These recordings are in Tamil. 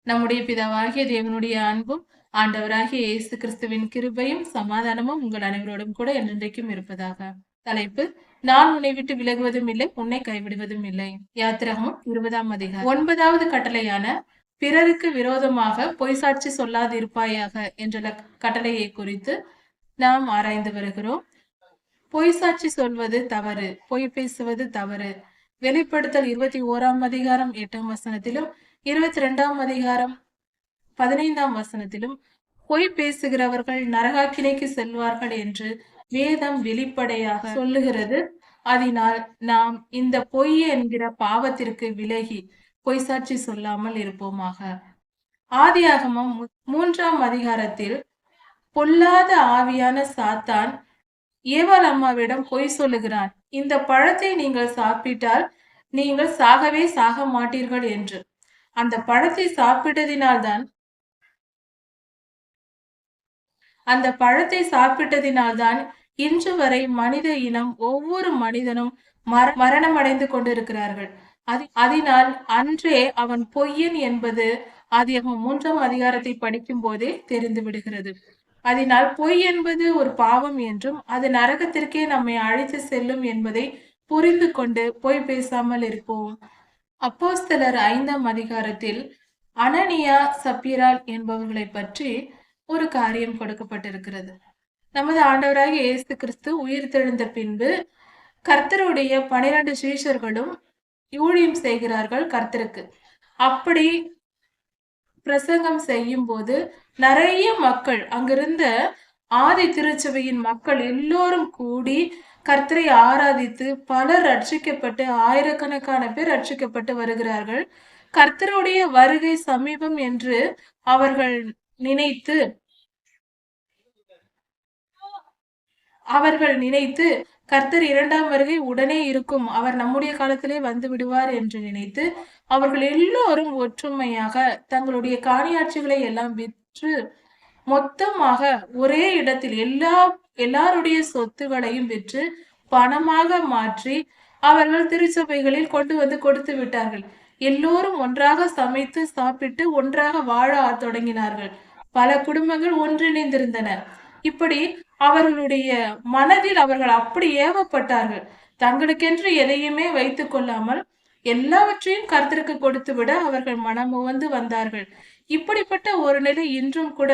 நம்முடைய பிதாவாகிய தேவனுடைய அன்பும் ஆண்டவராகிய இயேசு கிறிஸ்துவின் கிருபையும் சமாதானமும் உங்கள் அனைவரோடும் கூட என்றென்றைக்கும் இருப்பதாக. தலைப்பு: நான் உன்னை விட்டு விலகுவதும் இல்லை, உன்னை கைவிடுவதும் இல்லை. யாத்திராகமம் 20ஆம் அதிகாரம் 9வது கட்டளையான பிறருக்கு விரோதமாக பொய் சாட்சி சொல்லாதிருப்பாயாக என்ற கட்டளையை குறித்து நாம் ஆராய்ந்து வருகிறோம். பொய் சாட்சி சொல்வது தவறு, பொய் பேசுவது தவறு. வெளிப்படுத்தல் 21ஆம் அதிகாரம் 8ஆம் வசனத்திலும் 22ஆம் அதிகாரம் 15ஆம் வசனத்திலும் பொய் பேசுகிறவர்கள் நரகாக்கினைக்கு செல்வார்கள் என்று வேதம் வெளிப்படையாக சொல்லுகிறது. அதனால் நாம் இந்த பொய் என்கிற பாவத்திற்கு விலகி பொய் சாட்சி சொல்லாமல் இருப்போமாக. ஆதியாகமம் 3ஆம் அதிகாரத்தில் பொல்லாத ஆவியான சாத்தான் ஏவாள் அம்மாவிடம் பொய் சொல்லுகிறான். இந்த பழத்தை நீங்கள் சாப்பிட்டால் நீங்கள் சாகவே சாக மாட்டீர்கள் என்று. அந்த பழத்தை சாப்பிட்டதினால்தான் இன்று வரை மனித இனம் ஒவ்வொரு மனிதனும் மரணம் அடைந்து கொண்டிருக்கிறார்கள். அதனால் அன்றே அவன் பொய்யன் என்பது ஆதியாகமம் 3ஆம் அதிகாரத்தை படிக்கும் போதே தெரிந்து விடுகிறது. அதனால் பொய் என்பது ஒரு பாவம் என்றும் அது நரகத்திற்கே நம்மை அழைத்து செல்லும் என்பதை புரிந்து கொண்டு பொய் பேசாமல் இருப்போம். அப்போஸ்தலர் 5ஆம் அதிகாரத்தில் அனனியா சப்பீரால் என்பவர்களை பற்றி ஒரு காரியம் கொடுக்கப்பட்டிருக்கிறது. நமது ஆண்டவராகிய இயேசு கிறிஸ்து உயிர் தெழுந்த பின்பு கர்த்தருடைய 12 சீஷர்களும் ஊழியம் செய்கிறார்கள் கர்த்தருக்கு. அப்படி பிரசங்கம் செய்யும் போது நிறைய மக்கள், அங்கிருந்த ஆதி திருச்சபையின் மக்கள் எல்லோரும் கூடி கர்த்தரை ஆராதித்து பலர் ரட்சிக்கப்பட்டு, ஆயிரக்கணக்கான பேர் ரட்சிக்கப்பட்டு வருகிறார்கள். கர்த்தருடைய வருகை சமீபம் என்று அவர்கள் நினைத்து கர்த்தர் 2ஆம் வருகை உடனே இருக்கும், அவர் நம்முடைய காலத்திலே வந்து விடுவார் என்று நினைத்து அவர்கள் எல்லோரும் ஒற்றுமையாக தங்களுடைய காணியாட்சிகளை எல்லாம் விற்று மொத்தமாக ஒரே இடத்தில் எல்லாருடைய சொத்துகளையும் விற்று பணமாக மாற்றி அவர்கள் திருச்சபைகளில் கொண்டு வந்து கொடுத்து விட்டார்கள். எல்லோரும் ஒன்றாக சமைத்து சாப்பிட்டு ஒன்றாக வாழ தொடங்கினார்கள். பல குடும்பங்கள் ஒன்றிணைந்திருந்தன. இப்படி அவர்களுடைய மனதில் அவர்கள் அப்படி ஏவப்பட்டார்கள். தங்களுக்கென்று எதையுமே வைத்துக் கொள்ளாமல் எல்லாவற்றையும் கர்த்தருக்கு கொடுத்து விட அவர்கள் மனமுவந்து வந்தார்கள். இப்படிப்பட்ட ஒரு நிலை இன்றும் கூட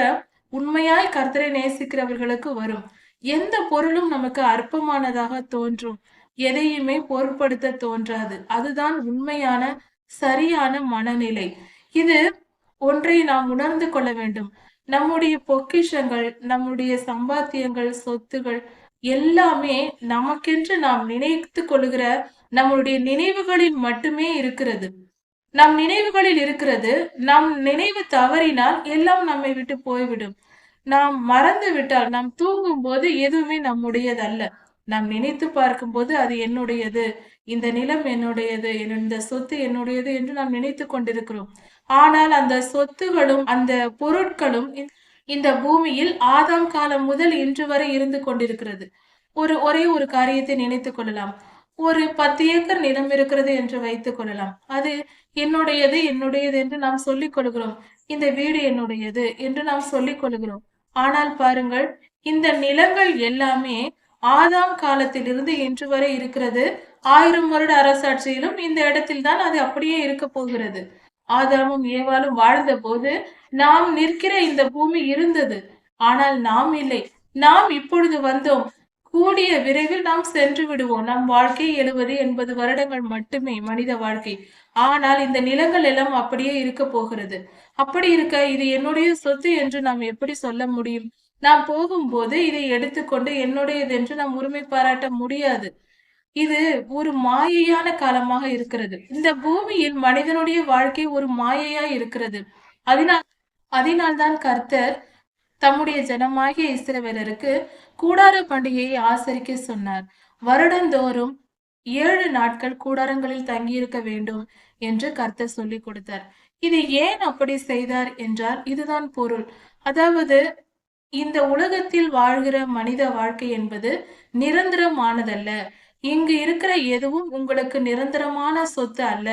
உண்மையாய் கர்த்தரை நேசிக்கிறவர்களுக்கு வரும். எந்த பொருளும் நமக்கு அற்பமானதாக தோன்றும், எதையுமே பொருட்படுத்த தோன்றாது. அதுதான் உண்மையான சரியான மனநிலை. இது ஒன்றை நாம் உணர்ந்து கொள்ள வேண்டும். நம்முடைய பொக்கிஷங்கள், நம்முடைய சம்பாத்தியங்கள், சொத்துகள் எல்லாமே நமக்கென்று நாம் நினைத்து கொள்கிற நம்முடைய நினைவுகளில் மட்டுமே இருக்கிறது. நம் நினைவுகளில் இருக்கிறது. நம் நினைவு தவறினால் எல்லாம் நம்மை விட்டு போய்விடும். நாம் மறந்து விட்டால், நாம் தூங்கும் போது எதுவுமே நம்முடையதல்ல. நாம் நினைத்து பார்க்கும் போது அது என்னுடையது, இந்த நிலம் என்னுடையது, இந்த சொத்து என்னுடையது என்று நாம் நினைத்து கொண்டிருக்கிறோம். ஆனால் அந்த சொத்துகளும் அந்த பொருட்களும் இந்த பூமியில் ஆதாம் காலம் முதல் இன்று வரை இருந்து கொண்டிருக்கிறது. ஒரே ஒரு காரியத்தை நினைத்துக் கொள்ளலாம். ஒரு 10 ஏக்கர் நிலம் இருக்கிறது என்று வைத்துக் கொள்ளலாம். அது என்னுடையது என்று நாம் சொல்லிக் கொள்கிறோம். இந்த வீடு என்னுடையது என்று நாம் சொல்லிக் கொள்கிறோம். ஆனால் பாருங்கள், இந்த நிலங்கள் எல்லாமே ஆதாம் காலத்திலிருந்து இன்று வரை இருக்கிறது. 1000 வருட அரசாட்சியிலும் இந்த இடத்தில் தான் அது அப்படியே இருக்க போகிறது. ஆதாமும் ஏவாளும் வாழ்ந்த போது நாம் நிற்கிற இந்த பூமி இருந்தது. ஆனால் நாம் இல்லை. நாம் இப்பொழுது வந்தோம். கூடிய விரைவில் நாம் சென்று விடுவோம். நம் வாழ்க்கை 70-80 வருடங்கள் மட்டுமே மனித வாழ்க்கை. ஆனால் இந்த நிலங்கள் எல்லாம் அப்படியே இருக்க போகிறது. அப்படி இருக்க இது என்னுடைய சொத்து என்று நாம் எப்படி சொல்ல முடியும்? நாம் போகும்போது இதை எடுத்துக்கொண்டு என்னுடையது என்று நாம் உரிமை பாராட்ட முடியாது. இது ஒரு மாயையான காலமாக இருக்கிறது. இந்த பூமியில் மனிதனுடைய வாழ்க்கை ஒரு மாயையா இருக்கிறது. அதனால்தான் கர்த்தர் தம்முடைய ஜனமாகிய இஸ்ரவேலருக்கு கூடார பண்டிகையை ஆசரிக்க சொன்னார். வருடந்தோறும் 7 நாட்கள் கூடாரங்களில் தங்கியிருக்க வேண்டும் என்று கர்த்தர் சொல்லி கொடுத்தார். இது ஏன் அப்படி செய்தார் என்றால், இதுதான் பொருள். அதாவது, இந்த உலகத்தில் வாழ்கிற மனித வாழ்க்கை என்பது நிரந்தரமானதல்ல. இங்கு இருக்கிற எதுவும் உங்களுக்கு நிரந்தரமான சொத்து அல்ல.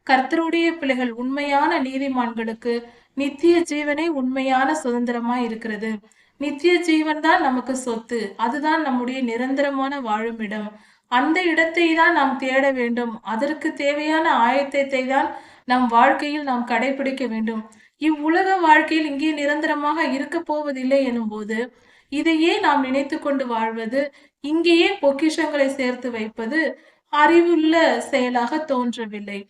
கர்த்தருடைய பிள்ளைகள் உண்மையான நீதிமான்களுக்கு நித்திய ஜீவனே உண்மையான சுதந்திரமாய் இருக்கிறது. நித்திய ஜீவன் தான் நமக்கு சொத்து. அதுதான் நம்முடைய நிரந்தரமான வாழுமிடம். அந்த இடத்தை தான் நாம் தேட வேண்டும். அதற்கு தேவையான ஆயத்தத்தை தான் நம் வாழ்க்கையில் நாம் கடைபிடிக்க வேண்டும். இவ்வுலக வாழ்க்கையில் இங்கே நிரந்தரமாக இருக்க போவதில்லை எனும்போது, இதையே நாம் நினைத்து கொண்டு வாழ்வது, இங்கேயே பொக்கிஷங்களை சேர்த்து வைப்பது அறிவுள்ள செயலாக தோன்றவில்லை.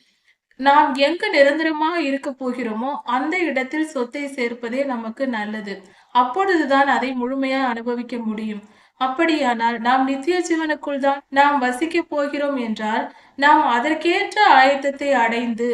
நாம் எங்கு நிரந்தரமாக இருக்க போகிறோமோ அந்த இடத்தில் சொத்தை சேர்ப்பதே நமக்கு நல்லது. அப்பொழுதுதான் அதை முழுமையா அனுபவிக்க முடியும். அப்படியானால் நாம் நித்திய ஜீவனுக்குள் தான் நாம் வசிக்க போகிறோம் என்றால், நாம் அதற்கேற்ற ஆயத்தத்தை அடைந்து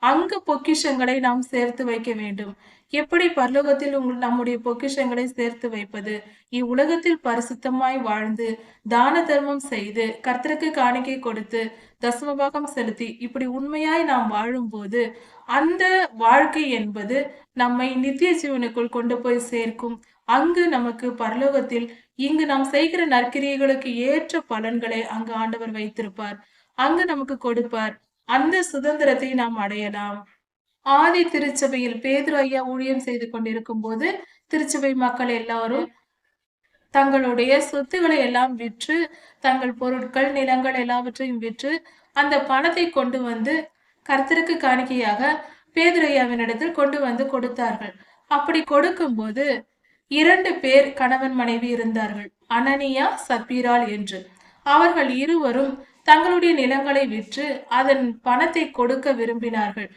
அங்கு பொக்கிஷங்களை நாம் சேர்த்து வைக்க வேண்டும். எப்படி பரலோகத்தில் நம்முடைய பொக்கிஷங்களை சேர்த்து வைப்பது? இவ்வுலகத்தில் பரிசுத்தமாய் வாழ்ந்து தான தர்மம் செய்து கர்த்தருக்கு காணிக்கை கொடுத்து தசமபாகம் செலுத்தி இப்படி உண்மையாய் நாம் வாழும்போது அந்த வாழ்க்கை என்பது நம்மை நித்திய ஜீவனுக்குள் கொண்டு போய் சேர்க்கும். அங்கு நமக்கு பரலோகத்தில் இங்கு நாம் செய்கிற நற்கிரியைகளுக்கு ஏற்ற பலன்களை அங்கு ஆண்டவர் வைத்திருப்பார். அங்கு நமக்கு கொடுப்பார். அந்த சுதந்திரத்தை நாம் அடையலாம். ஆதி திருச்சபையில் பேதுரு ஐயா ஊழியம் செய்து கொண்டிருக்கும் போது திருச்சபை மக்கள் எல்லாரும் தங்களுடைய சொத்துக்களை எல்லாம் விற்று, தங்கள் பொருட்கள், நிலங்கள் எல்லாவற்றையும் விற்று அந்த பணத்தை கொண்டு வந்து கர்த்தருக்கு காணிக்கையாக பேதுரு ஐயாவினிடத்தில் கொண்டு வந்து கொடுத்தார்கள். அப்படி கொடுக்கும்போது 2 பேர் கணவன் மனைவி இருந்தார்கள், அனனியா, சப்பீராள் என்று. அவர்கள் இருவரும் தங்களுடைய நிலங்களை விற்று அதன் பணத்தை கொடுக்க விரும்பினார்கள்.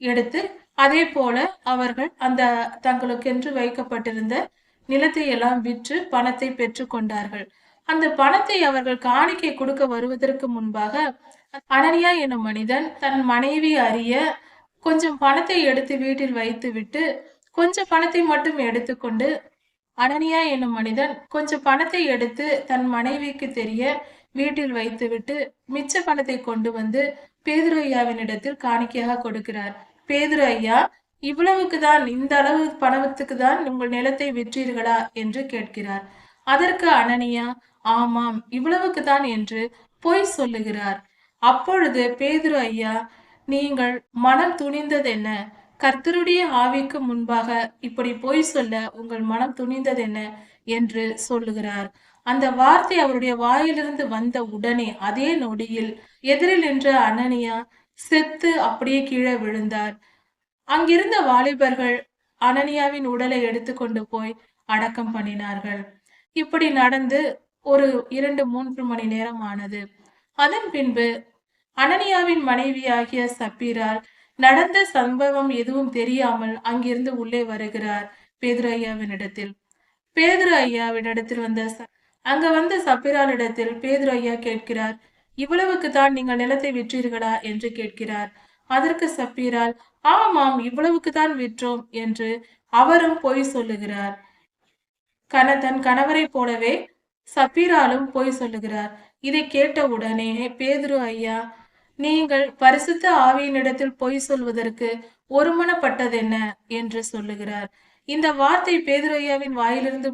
எடுத்து அதே போல அவர்கள் அந்த தங்களுக்கென்று வைக்கப்பட்டிருந்த நிலத்தை எல்லாம் விற்று பணத்தை பெற்று கொண்டார்கள். அந்த பணத்தை அவர்கள் காணிக்கை கொடுக்க வருவதற்கு முன்பாக அனனியா எனும் மனிதன் தன் மனைவி அறிய கொஞ்சம் பணத்தை எடுத்து வீட்டில் வைத்து விட்டு கொஞ்சம் பணத்தை மட்டும் எடுத்துக்கொண்டு, அனனியா எனும் மனிதன் கொஞ்சம் பணத்தை எடுத்து தன் மனைவிக்கு தெரிய வீட்டில் வைத்துவிட்டு மிச்ச பணத்தை கொண்டு வந்து பேதுரு ஐயாவினிடத்தில் காணிக்கையாக கொடுக்கிறார். பேதுரு ஐயா, இவ்வளவுக்கு தான், இந்த அளவு பணத்துக்கு தான் உங்கள் நிலத்தை விற்றீர்களா என்று கேட்கிறார். அதற்கு அனனியா, ஆமாம், இவ்வளவுக்கு தான் என்று பொய் சொல்லுகிறார். அப்பொழுது பேதுரு ஐயா, நீங்கள் மனம் துணிந்ததென்ன? கர்த்தருடைய ஆவிக்கு முன்பாக இப்படி பொய் சொல்ல உங்கள் மனம் துணிந்ததென்ன என்று சொல்லுகிறார். அந்த வார்த்தை அவருடைய வாயிலிருந்து வந்த உடனே அதே நொடியில் எதிரில் நின்ற அனனியா செத்து அப்படியே கீழே விழுந்தார். அங்கிருந்த வாலிபர்கள் அனனியாவின் உடலை எடுத்துக்கொண்டு போய் அடக்கம் பண்ணினார்கள். இப்படி நடந்து ஒரு 2-3 மணி நேரம் ஆனது. அதன் பின்பு அனனியாவின் மனைவியாகிய சப்பீரால் நடந்த சம்பவம் எதுவும் தெரியாமல் அங்கிருந்து உள்ளே வருகிறார் பேதுரு ஐயாவினிடத்தில். பேதுரு ஐயாவினிடத்தில் அங்க வந்த சப்பீராளிடத்தில் பேதுரு ஐயா கேட்கிறார், இவ்வளவுக்கு தான் நீங்கள் நிலத்தை விற்றீர்களா என்று கேட்கிறார். அதற்கு சப்பீரால், ஆமாம், இவ்வளவுக்கு தான் விற்றோம் என்று அவரும் பொய் சொல்லுகிறார். தன் கணவரை போலவே சப்பீராலும் பொய் சொல்லுகிறார். இதை கேட்ட உடனே பேதுரு ஐயா, நீங்கள் பரிசுத்த ஆவியினிடத்தில் பொய் சொல்வதற்கு ஒருமனப்பட்டதென்ன என்று சொல்லுகிறார். இந்த வார்த்தை பேதுரு ஐயாவின் வாயிலிருந்து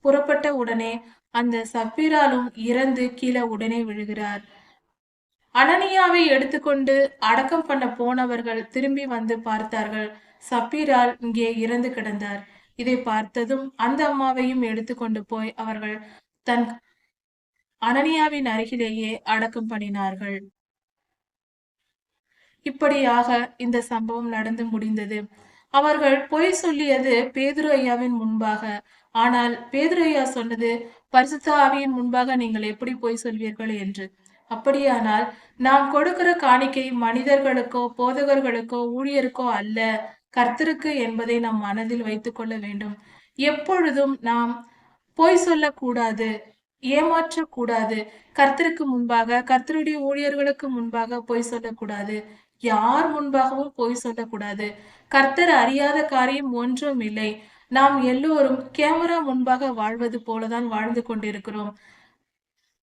புறப்பட்ட உடனே அந்த சப்பீராலும் இறந்து கீழே உடனே விழுகிறார். அனனியாவை எடுத்துக்கொண்டு அடக்கம் பண்ண போனவர்கள் திரும்பி வந்து பார்த்தார்கள், சப்பீரால் இங்கே இறந்து கிடந்தார். இதை பார்த்ததும் அந்த அம்மாவையும் எடுத்துக்கொண்டு போய் அவர்கள் தன் அனனியாவின் அருகிலேயே அடக்கம் பண்ணினார்கள். இப்படியாக இந்த சம்பவம் நடந்து முடிந்தது. அவர்கள் பொய் சொல்லியது பேதுரு ஐயாவின் முன்பாக. ஆனால் பேதுரு ஐயா சொன்னது, பரிசுத்த ஆவியின் முன்பாக நீங்கள் எப்படி பொய் சொல்வீர்கள் என்று. அப்படியானால் நாம் கொடுக்கிற காணிக்கை மனிதர்களுக்கோ போதகர்களுக்கோ ஊழியருக்கோ அல்ல, கர்த்தருக்கு என்பதை நாம் மனதில் வைத்துக் கொள்ள வேண்டும். எப்பொழுதும் நாம் பொய் சொல்லக்கூடாது, ஏமாற்றக்கூடாது. கர்த்தருக்கு முன்பாக, கர்த்தருடைய ஊழியர்களுக்கு முன்பாக பொய் சொல்லக்கூடாது. யார் முன்பாகவும் பொய் சொல்லக்கூடாது. கர்த்தர் அறியாத காரியம் ஒன்றும் இல்லை. நாம் எல்லோரும் கேமரா முன்பாக வாழ்வது போலதான் வாழ்ந்து கொண்டிருக்கிறோம்.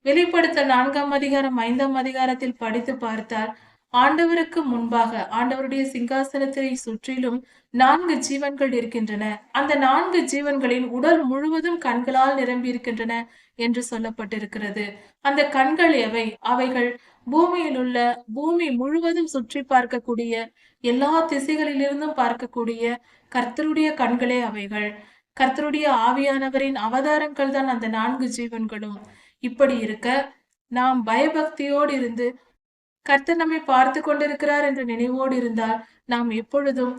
வெளிப்படுத்தல் 4ஆம் அதிகாரம் 5ஆம் அதிகாரத்தில் படித்து பார்த்தால் ஆண்டவருக்கு முன்பாக ஆண்டவருடைய சிங்காசனத்தை சுற்றிலும் 4 ஜீவன்கள் இருக்கின்றன. அந்த 4 ஜீவன்களின் உடல் முழுவதும் கண்களால் நிரம்பி இருக்கின்றன என்று சொல்லப்பட்டிருக்கிறது. அந்த கண்கள் எவை? அவைகள் பூமியில் உள்ள பூமி முழுவதும் சுற்றி பார்க்கக்கூடிய எல்லா திசைகளிலிருந்தும் பார்க்கக்கூடிய கர்த்தருடைய கண்களே அவைகள். கர்த்தருடைய ஆவியானவரின் அவதாரங்கள் தான் அந்த 4 ஜீவன்களும். இப்படி இருக்க நாம் பயபக்தியோடு இருந்து கர்த்தர் நம்மை பார்த்து கொண்டிருக்கிறார் என்ற நினைவோடு இருந்தால் நாம் எப்பொழுதும்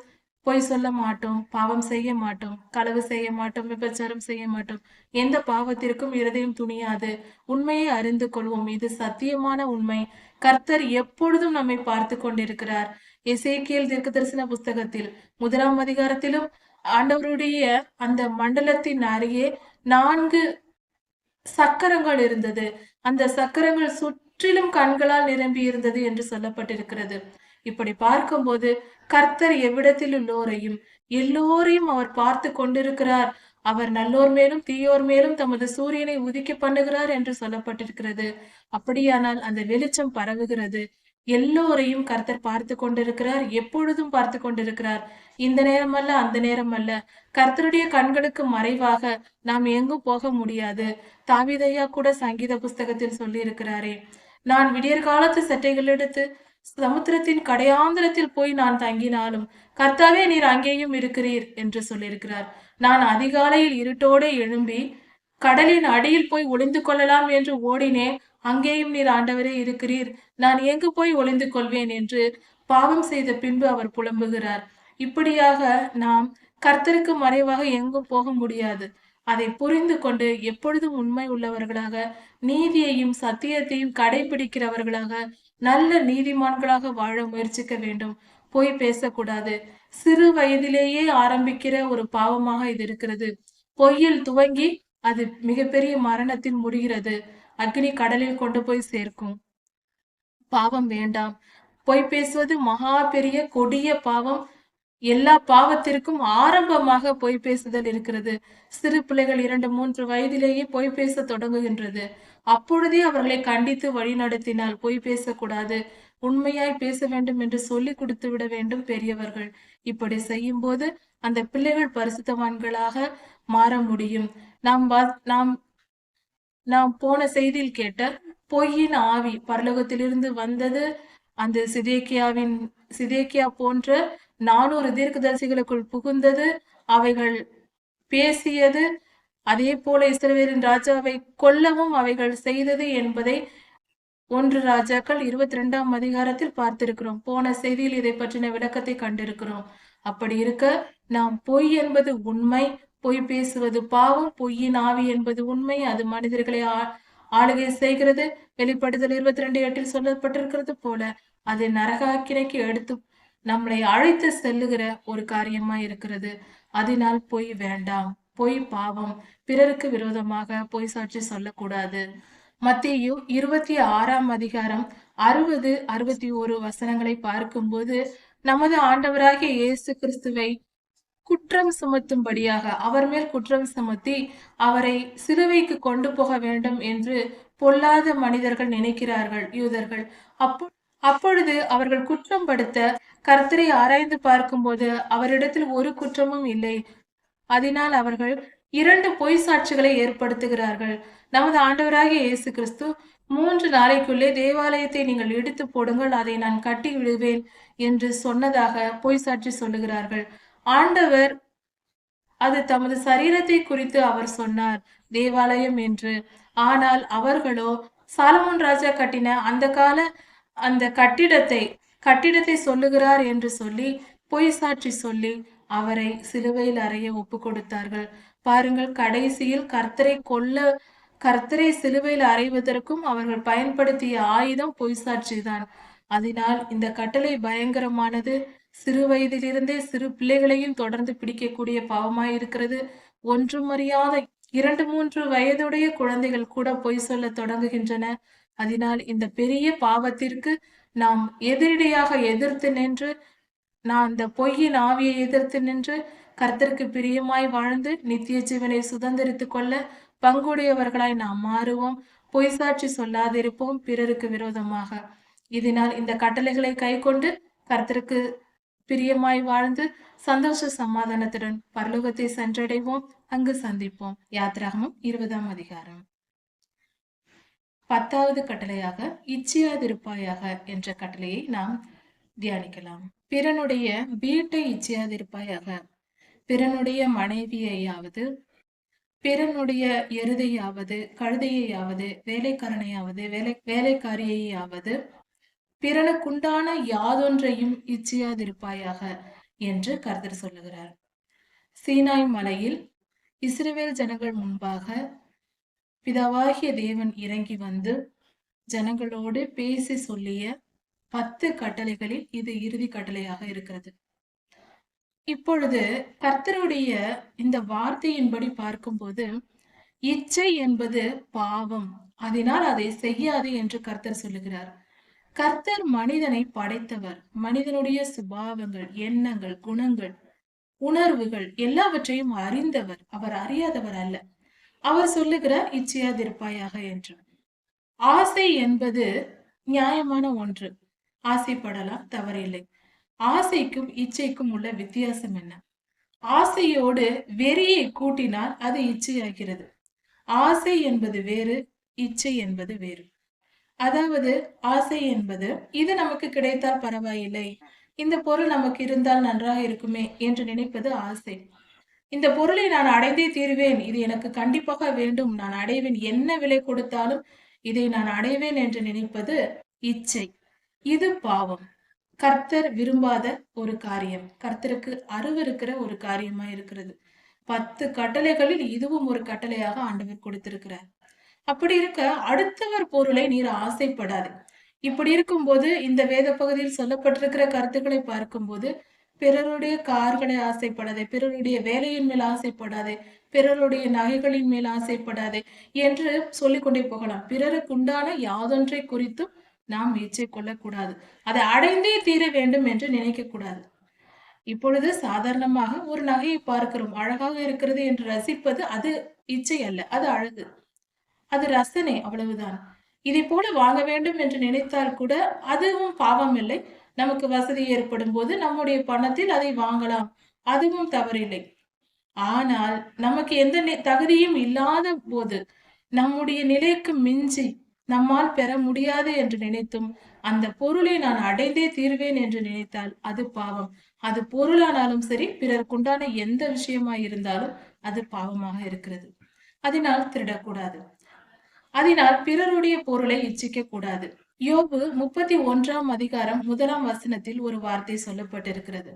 பொய் சொல்ல மாட்டோம், பாவம் செய்ய மாட்டோம், களவு செய்ய மாட்டோம், விபச்சாரம் செய்ய மாட்டோம். எந்த பாவத்திற்கும் இருதயம் துணியாது. உண்மையை அறிந்து கொள்வோம். இது சத்தியமான உண்மை. கர்த்தர் எப்பொழுதும் நம்மை பார்த்து கொண்டிருக்கிறார். எசேக்கியேல் தீர்க்கதரிசன புஸ்தகத்தில் 1ஆம் அதிகாரத்திலும் ஆண்டவருடைய அந்த மண்டலத்தின் அருகே 4 சக்கரங்கள் இருந்தது. அந்த சக்கரங்கள் சுற்றிலும் கண்களால் நிரம்பி இருந்தது என்று சொல்லப்பட்டிருக்கிறது. இப்படி பார்க்கும்போது கர்த்தர் எவ்விடத்தில் உள்ளோரையும் எல்லோரையும் அவர் பார்த்து கொண்டிருக்கிறார். அவர் நல்லோர் மேலும் தீயோர் மேலும் தமது சூரியனை உதிக்க பண்ணுகிறார் என்று சொல்லப்பட்டிருக்கிறது. அப்படியானால் அந்த வெளிச்சம் பரவுகிறது. எல்லோரையும் கர்த்தர் பார்த்து கொண்டிருக்கிறார். எப்பொழுதும் பார்த்து கொண்டிருக்கிறார். இந்த நேரம் அல்ல, அந்த நேரம் அல்ல. கர்த்தருடைய கண்களுக்கு மறைவாக நாம் எங்கும் போக முடியாது. தாவீதையா கூட சங்கீத புஸ்தகத்தில் சொல்லி இருக்கிறாரே, நான் விடியற் காலத்து சட்டைகள் எடுத்து சமுத்திரத்தின் கடையாந்திரத்தில் போய் நான் தங்கினாலும் கர்த்தாவே நீர் அங்கேயும் இருக்கிறீர் என்று சொல்லியிருக்கிறார். நான் அதிகாலையில் இருட்டோடு எழும்பி கடலின் அடியில் போய் ஒளிந்து கொள்ளலாம் என்று ஓடினேன், அங்கேயும் நீர் ஆண்டவரே இருக்கிறீர், நான் எங்கு போய் ஒளிந்து கொள்வேன் என்று பாவம் செய்த பின்பு அவர் புலம்புகிறார். இப்படியாக நாம் கர்த்தருக்கு மறைவாக எங்கும் போக முடியாது. அதை புரிந்து கொண்டு எப்பொழுதும் உண்மை உள்ளவர்களாக, நீதியையும் சத்தியத்தையும் கடைபிடிக்கிறவர்களாக, நல்ல நீதிமான்களாக வாழ முயற்சிக்க வேண்டும். பொய் பேசக்கூடாது. சிறு வயதிலேயே ஆரம்பிக்கிற ஒரு பாவமாக இது இருக்கிறது. பொய்யில் துவங்கி அது மிகப்பெரிய மரணத்தில் முடிகிறது. அக்னி கடலில் கொண்டு போய் சேர்க்கும். பாவம் வேண்டாம். பொய் பேசுவது மகா பெரிய கொடிய பாவம். எல்லா பாவத்திற்கும் ஆரம்பமாக பொய் பேசுதல் இருக்கிறது. சிறு பிள்ளைகள் 2-3 வயதிலேயே பொய் பேச தொடங்குகின்றது. அப்பொழுதே அவர்களை கண்டித்து வழி நடத்தினால் பொய் பேசக்கூடாது, உண்மையாய் பேச வேண்டும் என்று சொல்லி கொடுத்து விட வேண்டும் பெரியவர்கள். இப்படி செய்யும் போது அந்த பிள்ளைகள் பரிசுத்தவான்களாக மாற முடியும். நாம் நாம் நாம் போன செய்தியில் கேட்ட பொய்யின் ஆவி பரலோகத்திலிருந்து வந்தது. அந்த சிதேக்கியா போன்ற 400 தீர்க்கதரிசிகளுக்குள் புகுந்தது. அவைகள் பேசியது. அதே போல இஸ்ரவேலின் ராஜாவை கொல்லவும் அவைகள் செய்தது என்பதை 1 ராஜாக்கள் 22ஆம் அதிகாரத்தில் பார்த்திருக்கிறோம். போன செய்தியில் இதை பற்றின விளக்கத்தை கண்டிருக்கிறோம். அப்படி இருக்க நாம் பொய் என்பது உண்மை, பொய் பேசுவது பாவம், பொய்யின் ஆவி என்பது உண்மை. அது மனிதர்களை ஆளுகை செய்கிறது. வெளிப்படுத்தல் 22:8 சொல்லப்பட்டிருக்கிறது போல அது நரகாக்கினைக்கு எடுத்து நம்மளை அழைத்து செல்லுகிற ஒரு காரியமா இருக்கிறது. அதனால் பொய் வேண்டாம். பொய் பாவம். பிறருக்கு விரோதமாக பொய் சாட்சி சொல்லக்கூடாது. மத்தேயு 26ஆம் அதிகாரம் 60-61 வசனங்களை பார்க்கும்போது நமது ஆண்டவராகிய இயேசு கிறிஸ்துவை குற்றம் சுமத்தும்படியாக அவர் மேல் குற்றம் சுமத்தி அவரை சிலுவைக்கு கொண்டு போக வேண்டும் என்று பொல்லாத மனிதர்கள் நினைக்கிறார்கள், யூதர்கள். அப்பொழுது அவர்கள் குற்றம் படுத்த கர்த்தரை ஆராய்ந்து பார்க்கும்போது அவரிடத்தில் ஒரு குற்றமும் இல்லை. அதனால் அவர்கள் 2 பொய் சாட்சிகளை ஏற்படுத்துகிறார்கள். நமது ஆண்டவராகிய இயேசு கிறிஸ்து 3 நாளைக்குள்ளே தேவாலயத்தை நீங்கள் இடித்து போடுங்கள், அதை நான் கட்டி விடுவேன் என்று சொன்னதாக பொய் சாட்சி சொல்லுகிறார்கள். ஆண்டவர் அது தமது சரீரத்தை குறித்து அவர் சொன்னார், தேவாலயம் என்று. ஆனால் அவர்களோ சாலமோன் ராஜா கட்டின அந்த கால அந்த கட்டிடத்தை சொல்லுகிறார் என்று சொல்லி பொய் சாட்சி சொல்லி அவரை சிலுவையில் அறைய ஒப்பு கொடுத்தார்கள். பாருங்கள், கடைசியில் கர்த்தரை சிலுவையில் அறைவதற்கும் அவர்கள் பயன்படுத்திய ஆயுதம் பொய் சாட்சி தான். அதனால் இந்த கட்டளை பயங்கரமானது. சிறு வயதிலிருந்தே சிறு பிள்ளைகளையும் தொடர்ந்து பிடிக்கக்கூடிய பாவமாயிருக்கிறது. ஒன்றும் அறியாத 2-3 வயதுடைய குழந்தைகள் கூட பொய் சொல்ல தொடங்குகின்றன. அதனால் இந்த பெரிய பாவத்திற்கு நாம் எதிரடியாக எதிர்த்து நின்று, நான் இந்த பொய்யின் ஆவியை எதிர்த்து நின்று கர்த்தருக்கு பிரியமாய் வாழ்ந்து நித்திய ஜீவனை சுதந்திரித்துக் கொள்ள பங்குடையவர்களாய் நாம் மாறுவோம். பொய் சாட்சி சொல்லாதிருப்போம் பிறருக்கு விரோதமாக. இதனால் இந்த கட்டளைகளை கைக்கொண்டு கர்த்தருக்கு பிரியமாய் வாழ்ந்து சந்தோஷ சமாதானத்துடன் பரலோகத்தை சென்றடைவோம். அங்கு சந்திப்போம். யாத்திராகமம் 20ஆம் அதிகாரம். 10வது கட்டளையாக இச்சியாதிருப்பாயாக என்ற கட்டளையை நாம் தியானிக்கலாம். பிறனுடைய வீட்டை இச்சியாதிருப்பாயாக. பிறனுடைய மனைவியையாவது, பிறனுடைய எருதையாவது, கழுதையாவது, வேலைக்காரனையாவது, வேலைக்காரியையாவது, பிறனுக்குண்டான யாதொன்றையும் இச்சியாதிருப்பாயாக என்று கர்த்தர் சொல்லுகிறார். சீனாய் மலையில் இஸ்ரவேல் ஜனங்கள் முன்பாக பிதாவாகிய தேவன் இறங்கி வந்து ஜனங்களோடு பேசி சொல்லிய 10 கட்டளைகளில் இது இறுதி கட்டளையாக இருக்கிறது. இப்பொழுது கர்த்தருடைய இந்த வார்த்தையின்படி பார்க்கும்போது இச்சை என்பது பாவம், அதனால் அதை செய்யாது என்று கர்த்தர் சொல்லுகிறார். கர்த்தர் மனிதனை படைத்தவர். மனிதனுடைய சுபாவங்கள், எண்ணங்கள், குணங்கள், உணர்வுகள் எல்லாவற்றையும் அறிந்தவர். அவர் அறியாதவர் அல்ல. அவர் சொல்லுகிறார் இச்சையாதிருப்பாயாக என்று. ஆசை என்பது நியாயமான ஒன்று. ஆசைப்படலாம், தவறில்லை. ஆசைக்கும் இச்சைக்கும் உள்ள வித்தியாசம் என்ன? ஆசையோடு வெறியை கூட்டினால் அது இச்சையாகிறது. ஆசை என்பது வேறு, இச்சை என்பது வேறு. அதாவது ஆசை என்பது இது நமக்கு கிடைத்தால் பரவாயில்லை, இந்த பொருள் நமக்கு இருந்தால் நன்றாக இருக்குமே என்று நினைப்பது ஆசை. இந்த பொருளை நான் அடைந்தே தீருவேன், இது எனக்கு கண்டிப்பாக வேண்டும், நான் அடைவேன், என்ன விலை கொடுத்தாலும் இதை நான் அடைவேன் என்று நினைப்பது இச்சை. இது பாவம். கர்த்தர் விரும்பாத ஒரு காரியம், கர்த்தருக்கு அருவருக்கிற ஒரு காரியமா இருக்கிறது. 10 கட்டளைகளில் இதுவும் ஒரு கட்டளையாக ஆண்டவர் கொடுத்திருக்கிறார். அப்படி இருக்க அடுத்தவர் பொருளை நீர் ஆசைப்படாது. இப்படி இருக்கும்போது இந்த வேத பகுதியில் சொல்லப்பட்டிருக்கிற கருத்துக்களை பார்க்கும்போது பிறருடைய கார்களை ஆசைப்படாதே, பிறருடைய வேலையின் மேல் ஆசைப்படாதே, பிறருடைய நகைகளின் மேல் ஆசைப்படாதே என்று சொல்லிக்கொண்டே போகலாம். பிறருக்கு உண்டான யாதொன்றை குறித்தும் நாம் இச்சை கொள்ளக்கூடாது. அதை அடைந்தே தீர வேண்டும் என்று நினைக்க கூடாது. இப்பொழுது சாதாரணமாக ஒரு நகையை பார்க்கிறோம், அழகாக இருக்கிறது என்று ரசிப்பது அது இச்சை அல்ல, அது அழகு, அது ரசனை, அவ்வளவுதான். இதை போல வாங்க வேண்டும் என்று நினைத்தால் கூட அதுவும் பாவம் இல்லை. நமக்கு வசதி ஏற்படும் போது நம்முடைய பணத்தில் அதை வாங்கலாம், அதுவும் தவறில்லை. ஆனால் நமக்கு எந்த தகுதியும் இல்லாத போது, நம்முடைய நிலைக்கு மிஞ்சி நம்மால் பெற முடியாது என்று நினைத்தும் அந்த பொருளை நான் அடைந்தே தீர்வேன் என்று நினைத்தால் அது பாவம். அது பொருளானாலும் சரி, பிறருக்குண்டான எந்த விஷயமா இருந்தாலும் அது பாவமாக இருக்கிறது. அதனால் திருடக்கூடாது. அதனால் பிறருடைய பொருளை இச்சிக்க கூடாது. யோபு 31ஆம் அதிகாரம் 1ஆம் வசனத்தில் ஒரு வார்த்தை சொல்லப்பட்டிருக்கிறது.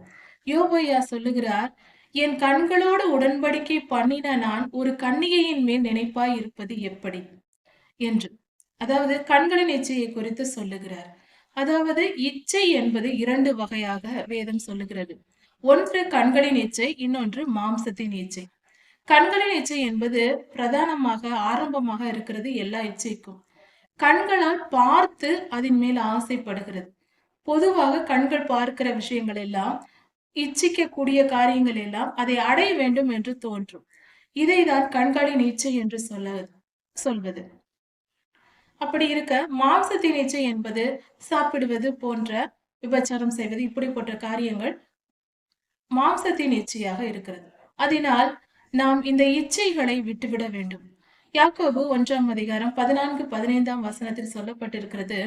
யோபையா சொல்லுகிறார், என் கண்களோடு உடன்படிக்கை பண்ணின நான் ஒரு கன்னிகையின் மேல் நினைப்பாய் இருப்பது எப்படி என்று. அதாவது கண்களின் இச்சையை குறித்து சொல்லுகிறார். அதாவது இச்சை என்பது 2 வகையாக வேதம் சொல்லுகிறது. ஒன்று கண்களின் இச்சை, இன்னொன்று மாம்சத்தின் இச்சை. கண்களின் இச்சை என்பது பிரதானமாக ஆரம்பமாக இருக்கிறது எல்லா இச்சைக்கும். கண்களால் பார்த்து அதன் மேல் ஆசைப்படுகிறது. பொதுவாக கண்கள் பார்க்கிற விஷயங்கள் எல்லாம், இச்சிக்கக்கூடிய காரியங்கள் எல்லாம் அதை அடைய வேண்டும் என்று தோன்றும். இதைதான் கண்களின் இச்சை என்று சொல்வது. அப்படி இருக்க மாம்சத்தின் இச்சை என்பது சாப்பிடுவது போன்ற, விபச்சாரம் செய்வது, இப்படிப்பட்ட காரியங்கள் மாம்சத்தின் இச்சையாக இருக்கிறது. அதனால் நாம் இந்த இச்சைகளை விட்டுவிட வேண்டும். யாக்கோபு 1ஆம் அதிகாரம் 14-15ஆம் வசனத்தில் சொல்லப்பட்டிருக்கிறது,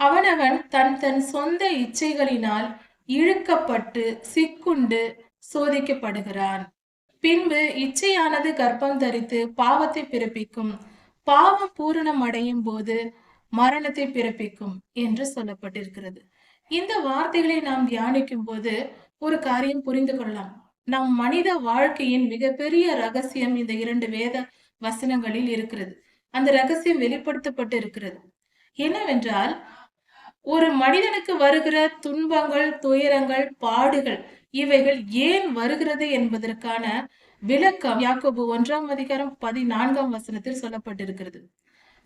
அவனவன் தன் தன் சொந்த இச்சைகளினால் இழுக்கப்பட்டு சிக்குண்டு சோதிக்கப்படுகிறான். பின்பு இச்சையானது கர்ப்பம் தரித்து பாவத்தை பிறப்பிக்கும், பாவம் பூரணம் அடையும் போது மரணத்தை பிறப்பிக்கும் என்று சொல்லப்பட்டிருக்கிறது. இந்த வார்த்தைகளை நாம் தியானிக்கும் போது ஒரு காரியம் புரிந்து கொள்ளலாம். நம் மனித வாழ்க்கையின் மிகப்பெரிய ரகசியம் இந்த 2 வேத வசனங்களில் இருக்கிறது. அந்த ரகசியம் வெளிப்படுத்தப்பட்டு இருக்கிறது. என்னவென்றால், ஒரு மனிதனுக்கு வருகிற துன்பங்கள், துயரங்கள், பாடுகள் இவைகள் ஏன் வருகிறது என்பதற்கான விளக்கம் யாக்கோபு 1ஆம் அதிகாரம் 14ஆம் வசனத்தில் சொல்லப்பட்டிருக்கிறது.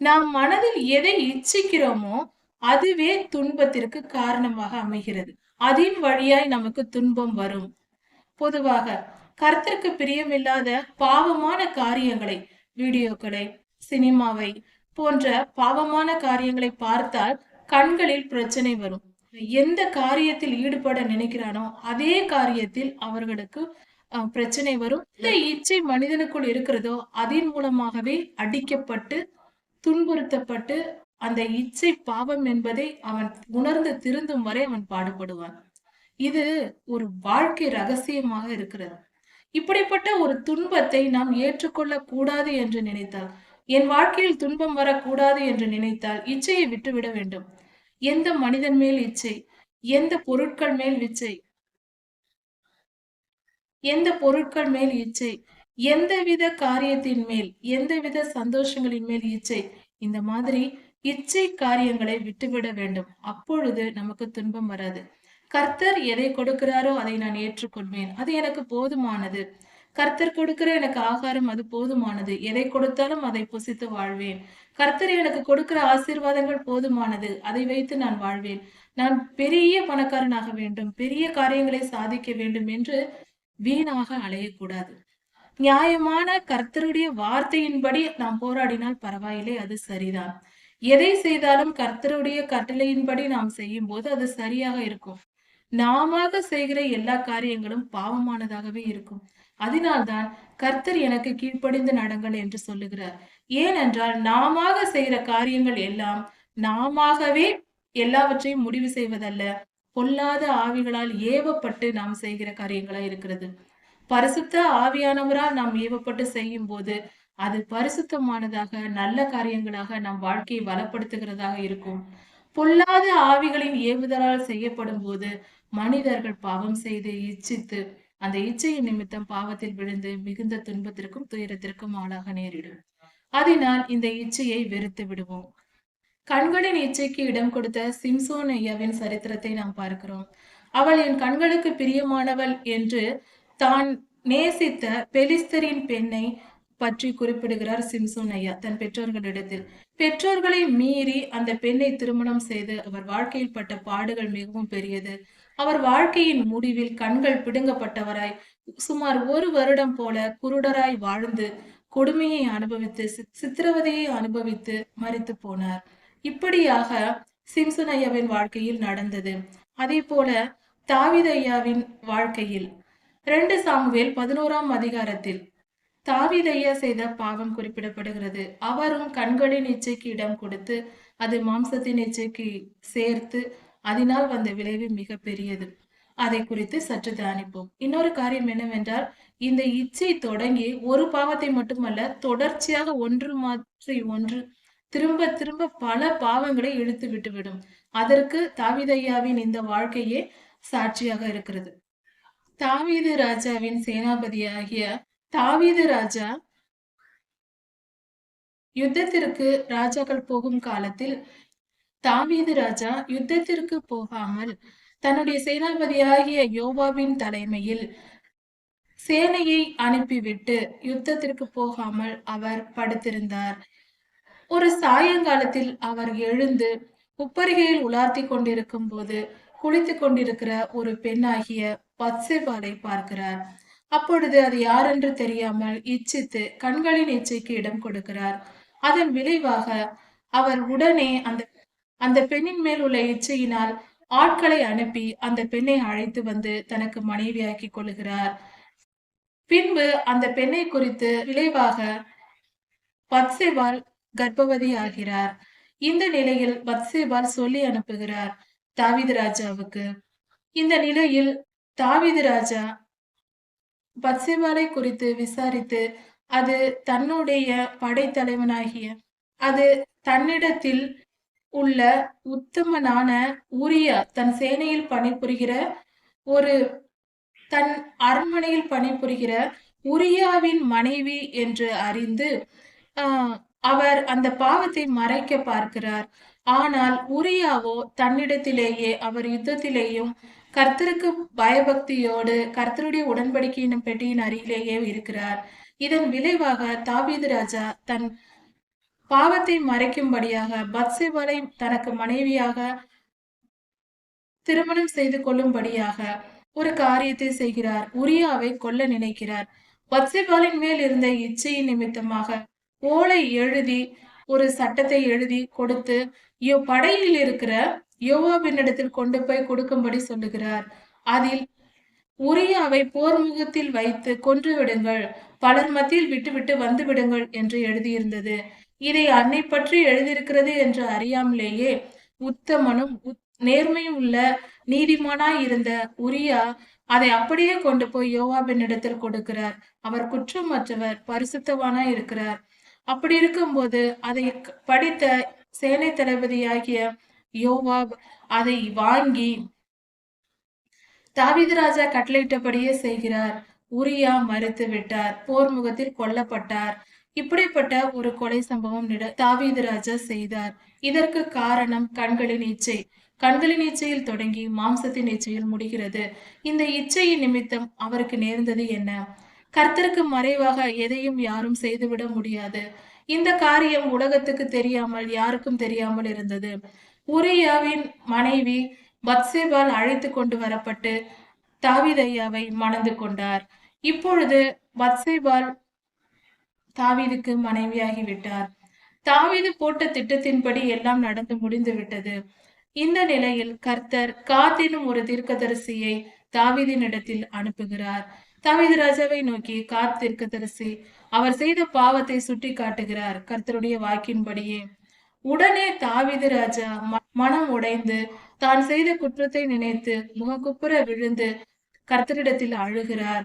நாம் மனதில் எதை இச்சிக்கிறோமோ அதுவே துன்பத்திற்கு காரணமாக அமைகிறது. அதன் வழியாய் நமக்கு துன்பம் வரும். பொதுவாக கர்த்தருக்கு பிரியமில்லாத பாவமான காரியங்களை, வீடியோக்களை, சினிமாவை போன்ற பாவமான காரியங்களை பார்த்தால் கண்களில் பிரச்சனை வரும். எந்த காரியத்தில் ஈடுபட நினைக்கிறானோ அதே காரியத்தில் அவர்களுக்கு பிரச்சனை வரும். இந்த இச்சை மனிதனுக்குள் இருக்கிறதோ அதன் மூலமாகவே அடிக்கப்பட்டு துன்புறுத்தப்பட்டு அந்த இச்சை பாவம் என்பதை அவன் உணர்ந்து திருந்தும் வரை அவன் பாடுபடுவான். இது ஒரு வாழ்க்கை ரகசியமாக இருக்கிறது. இப்படிப்பட்ட ஒரு துன்பத்தை நாம் ஏற்றுக்கொள்ள கூடாது என்று நினைத்தால், என் வாழ்க்கையில் துன்பம் வரக்கூடாது என்று நினைத்தால் இச்சையை விட்டுவிட வேண்டும். எந்த மனிதன் மேல் இச்சை, எந்த பொருட்கள் மேல் இச்சை, எந்த பொருட்கள் மேல் இச்சை, எந்தவித காரியத்தின் மேல், எந்தவித சந்தோஷங்களின் மேல் இச்சை, இந்த மாதிரி இச்சை காரியங்களை விட்டுவிட வேண்டும். அப்பொழுது நமக்கு துன்பம் வராது. கர்த்தர் எதை கொடுக்கிறாரோ அதை நான் ஏற்றுக்கொள்வேன். அது எனக்கு போதுமானது. கர்த்தர் கொடுக்கிற எனக்கு ஆகாரம் அது போதுமானது. எதை கொடுத்தாலும் அதை புசித்து வாழ்வேன். கர்த்தர் எனக்கு கொடுக்கிற ஆசீர்வாதங்கள் போதுமானது. அதை வைத்து நான் வாழ்வேன். நான் பெரிய பணக்காரனாக வேண்டும், பெரிய காரியங்களை சாதிக்க வேண்டும் என்று வீணாக அலையக்கூடாது. நியாயமான கர்த்தருடைய வார்த்தையின்படி நாம் போராடினால் பரவாயில்லை, அது சரிதான். எதை செய்தாலும் கர்த்தருடைய கட்டளையின்படி நாம் செய்யும் போது அது சரியாக இருக்கும். நாம செய்கிற எல்லா காரியங்களும் பாவமானதாகவே இருக்கும். அதனால்தான் கர்த்தர் எனக்கு கீழ்ப்படிந்து நடங்கள் என்று சொல்லுகிறார். ஏனென்றால் நாம செய்கிற காரியங்கள் எல்லாம் நாமவே எல்லாவற்றையும் முடிவு செய்வதல்ல, பொல்லாத ஆவிகளால் ஏவப்பட்டு நாம் செய்கிற காரியங்களா இருக்கிறது. பரிசுத்த ஆவியானவரால் நாம் ஏவப்பட்டு செய்யும் போது அது பரிசுத்தமானதாக நல்ல காரியங்களாக நம் வாழ்க்கையை வளப்படுத்துகிறதாக இருக்கும். பொல்லாத ஆவிகளின் ஏவுதலால் செய்யப்படும் போது மனிதர்கள் பாவம் செய்து இச்சித்து அந்த இச்சையின் நிமித்தம் பாவத்தில் விழுந்து மிகுந்த துன்பத்திற்கும் துயரத்திற்கும் ஆளாக நேரிடும். அதனால் இந்த இச்சையை வெறுத்து விடுவோம். கண்களின் இச்சைக்கு இடம் கொடுத்த சிம்சோன் ஐயாவின் சரித்திரத்தை நாம் பார்க்கிறோம். அவள் என் கண்களுக்கு பிரியமானவள் என்று தான் நேசித்த பெலிஸ்தரின் பெண்ணை பற்றி குறிப்பிடுகிறார் சிம்சோன் ஐயா தன் பெற்றோர்களிடத்தில். பெற்றோர்களை மீறி அந்த பெண்ணை திருமணம் செய்து அவர் வாழ்க்கையில் பட்ட பாடுகள் மிகவும் பெரியது. அவர் வாழ்க்கையின் முடிவில் கண்கள் பிடுங்கப்பட்டவராய் சுமார் 1 வருடம் போல குருடராய் வாழ்ந்து கொடுமையை அனுபவித்து சித்திரவதையை அனுபவித்து மரித்து போனார். இப்படியாக சிம்சோன் ஐயாவின் வாழ்க்கையில் நடந்தது. அதே போல தாவீது ஐயாவின் வாழ்க்கையில் 2 சாமுவேல் 11ஆம் அதிகாரத்தில் தாவீது ஐயா செய்த பாவம் குறிப்பிடப்படுகிறது. அவரும் கண்களின் இச்சைக்கு இடம் கொடுத்து அது மாம்சத்தின் இச்சைக்கு சேர்த்து அதனால் வந்த விளைவு மிக பெரியது. அதை குறித்து சற்று தியானிப்போம். இன்னொரு காரியம் என்னவென்றால், இந்த இச்சை தொடங்கி ஒரு பாவத்தை மட்டுமல்ல, தொடர்ச்சியாக ஒன்று மாற்றி ஒன்று திரும்ப திரும்ப பல பாவங்களை இழுத்து விட்டுவிடும். அதற்கு தாவீது ஐயாவின் இந்த வாழ்க்கையே சாட்சியாக இருக்கிறது. தாவீது ராஜாவின் சேனாபதியாகிய தாவீது ராஜா யுத்தத்திற்கு ராஜாக்கள் போகும் காலத்தில் தாவீது ராஜா யுத்தத்திற்கு போகாமல் தன்னுடைய சேனாபதியாகிய யோவாபின் தலைமையில் சேனையை அனுப்பிவிட்டு யுத்தத்திற்கு போகாமல் அவர் படுத்திருந்தார். ஒரு சாயங்காலத்தில் அவர் எழுந்து உப்பரிகையில் உலார்த்தி கொண்டிருக்கும் போது குளித்துக் கொண்டிருக்கிற ஒரு பெண்ணாகிய பத்சேபாலை பார்க்கிறார். அப்பொழுது அது யாரென்று தெரியாமல் இச்சித்து கண்களின் இச்சைக்கு இடம் கொடுக்கிறார். அதன் விளைவாக அவர் உடனே அந்த பெண்ணின் மேல் உள்ள இச்சையினால் ஆட்களை அனுப்பி அந்த பெண்ணை அழைத்து வந்து தனக்கு மனைவியாக்கி கொள்ளுகிறார். பின்பு அந்த பெண்ணை குறித்து விளைவாக பத்சேபால் கர்ப்பவதி ஆகிறார். இந்த நிலையில் பத்சேபால் சொல்லி அனுப்புகிறார் தாவீது ராஜாவுக்கு. இந்த நிலையில் தாவீது ராஜா பத்சேபாலை குறித்து விசாரித்து அது தன்னுடைய படைத்தலைவனாகிய அது தன்னிடத்தில் உள்ள உத்தமனான உரியா தன் சேனையில் பணிபுரிகிற தன் அரண்மனையில் பணிபுரிகிற உரியாவின் மனைவி என்று அறிந்து அவர் அந்த பாவத்தை மறைக்க பார்க்கிறார். ஆனால் உரியாவோ தன்னிடத்திலேயே அவர் யுத்தத்திலேயும் கர்த்தருக்கு பயபக்தியோடு கர்த்தருடைய உடன்படிக்கையின் பெட்டியின் அருகிலேயே இருக்கிறார். இதன் விளைவாக தாவீது ராஜா தன் பாவத்தை மறைக்கும்படியாக பத்சேபாலை தனக்கு மனைவியாக திருமணம் செய்து கொள்ளும்படியாக ஒரு காரியத்தை செய்கிறார். உரியாவை கொல்ல நினைக்கிறார். பத்சேபாலின் மேல் இருந்த இச்சையின் நிமித்தமாக ஓலை எழுதி ஒரு சட்டத்தை எழுதி கொடுத்து படையில் இருக்கிற யோவாபினிடத்தில் கொண்டு போய் கொடுக்கும்படி சொல்லுகிறார். அதில் உரியாவை போர் முகத்தில் வைத்து கொன்று விடுங்கள், பலர் மத்தியில் விட்டுவிட்டு வந்து விடுங்கள் என்று எழுதியிருந்தது. இதை அன்னை பற்றி எழுதியிருக்கிறது என்று அறியாமலேயே உத்தமனும் நேர்மையும் உள்ள நீதிமானாய் இருந்த உரியா அதை அப்படியே கொண்டு போய் யோவாபின் இடத்தில் கொடுக்கிறார். அவர் குற்றமற்றவர், பரிசுத்தவானாய் இருக்கிறார். அப்படி இருக்கும்போது அதை படித்த சேனை தளபதியாகிய யோவாப் அதை வாங்கி தாவீது ராஜா கட்டளையிட்டபடியே செய்கிறார். உரியா மறுத்து விட்டார், போர் முகத்தில் கொல்லப்பட்டார். இப்படிப்பட்ட ஒரு கொலை சம்பவம் தாவீது ராஜா செய்தார். இதற்கு காரணம் கண்களின் இச்சை. கண்களின் இச்சையில் தொடங்கி மாம்சத்தின் இச்சையில் முடிகிறது. இந்த இச்சையின் நிமித்தம் அவருக்கு நேர்ந்தது என்ன? கர்த்தருக்கு மறைவாக எதையும் யாரும் செய்துவிட முடியாது. இந்த காரியம் உலகத்துக்கு தெரியாமல் யாருக்கும் தெரியாமல் இருந்தது. உரியாவின் மனைவி பத்சேபால் அழைத்து கொண்டு வரப்பட்டு தாவீதையாவை மணந்து கொண்டார். இப்பொழுது பத்சேபால் தாவீதுக்கு மனைவியாகி விட்டார். தாவீது போட்ட திட்டத்தின்படி எல்லாம் நடந்து முடிந்து விட்டது. இந்த நிலையில் கர்த்தர் காத்தினும் ஒரு தீர்க்கதரிசியை தாவீதின் இடத்தில் அனுப்புகிறார். தாவீது ராஜாவை நோக்கி காத் தீர்க்கதரிசி அவர் செய்த பாவத்தை சுட்டி காட்டுகிறார். கர்த்தருடைய வாக்கின்படியே உடனே தாவீது ராஜா மனம் உடைந்து தான் செய்த குற்றத்தை நினைத்து முகக்குப்புற விழுந்து கர்த்தரிடத்தில் அழுகிறார்.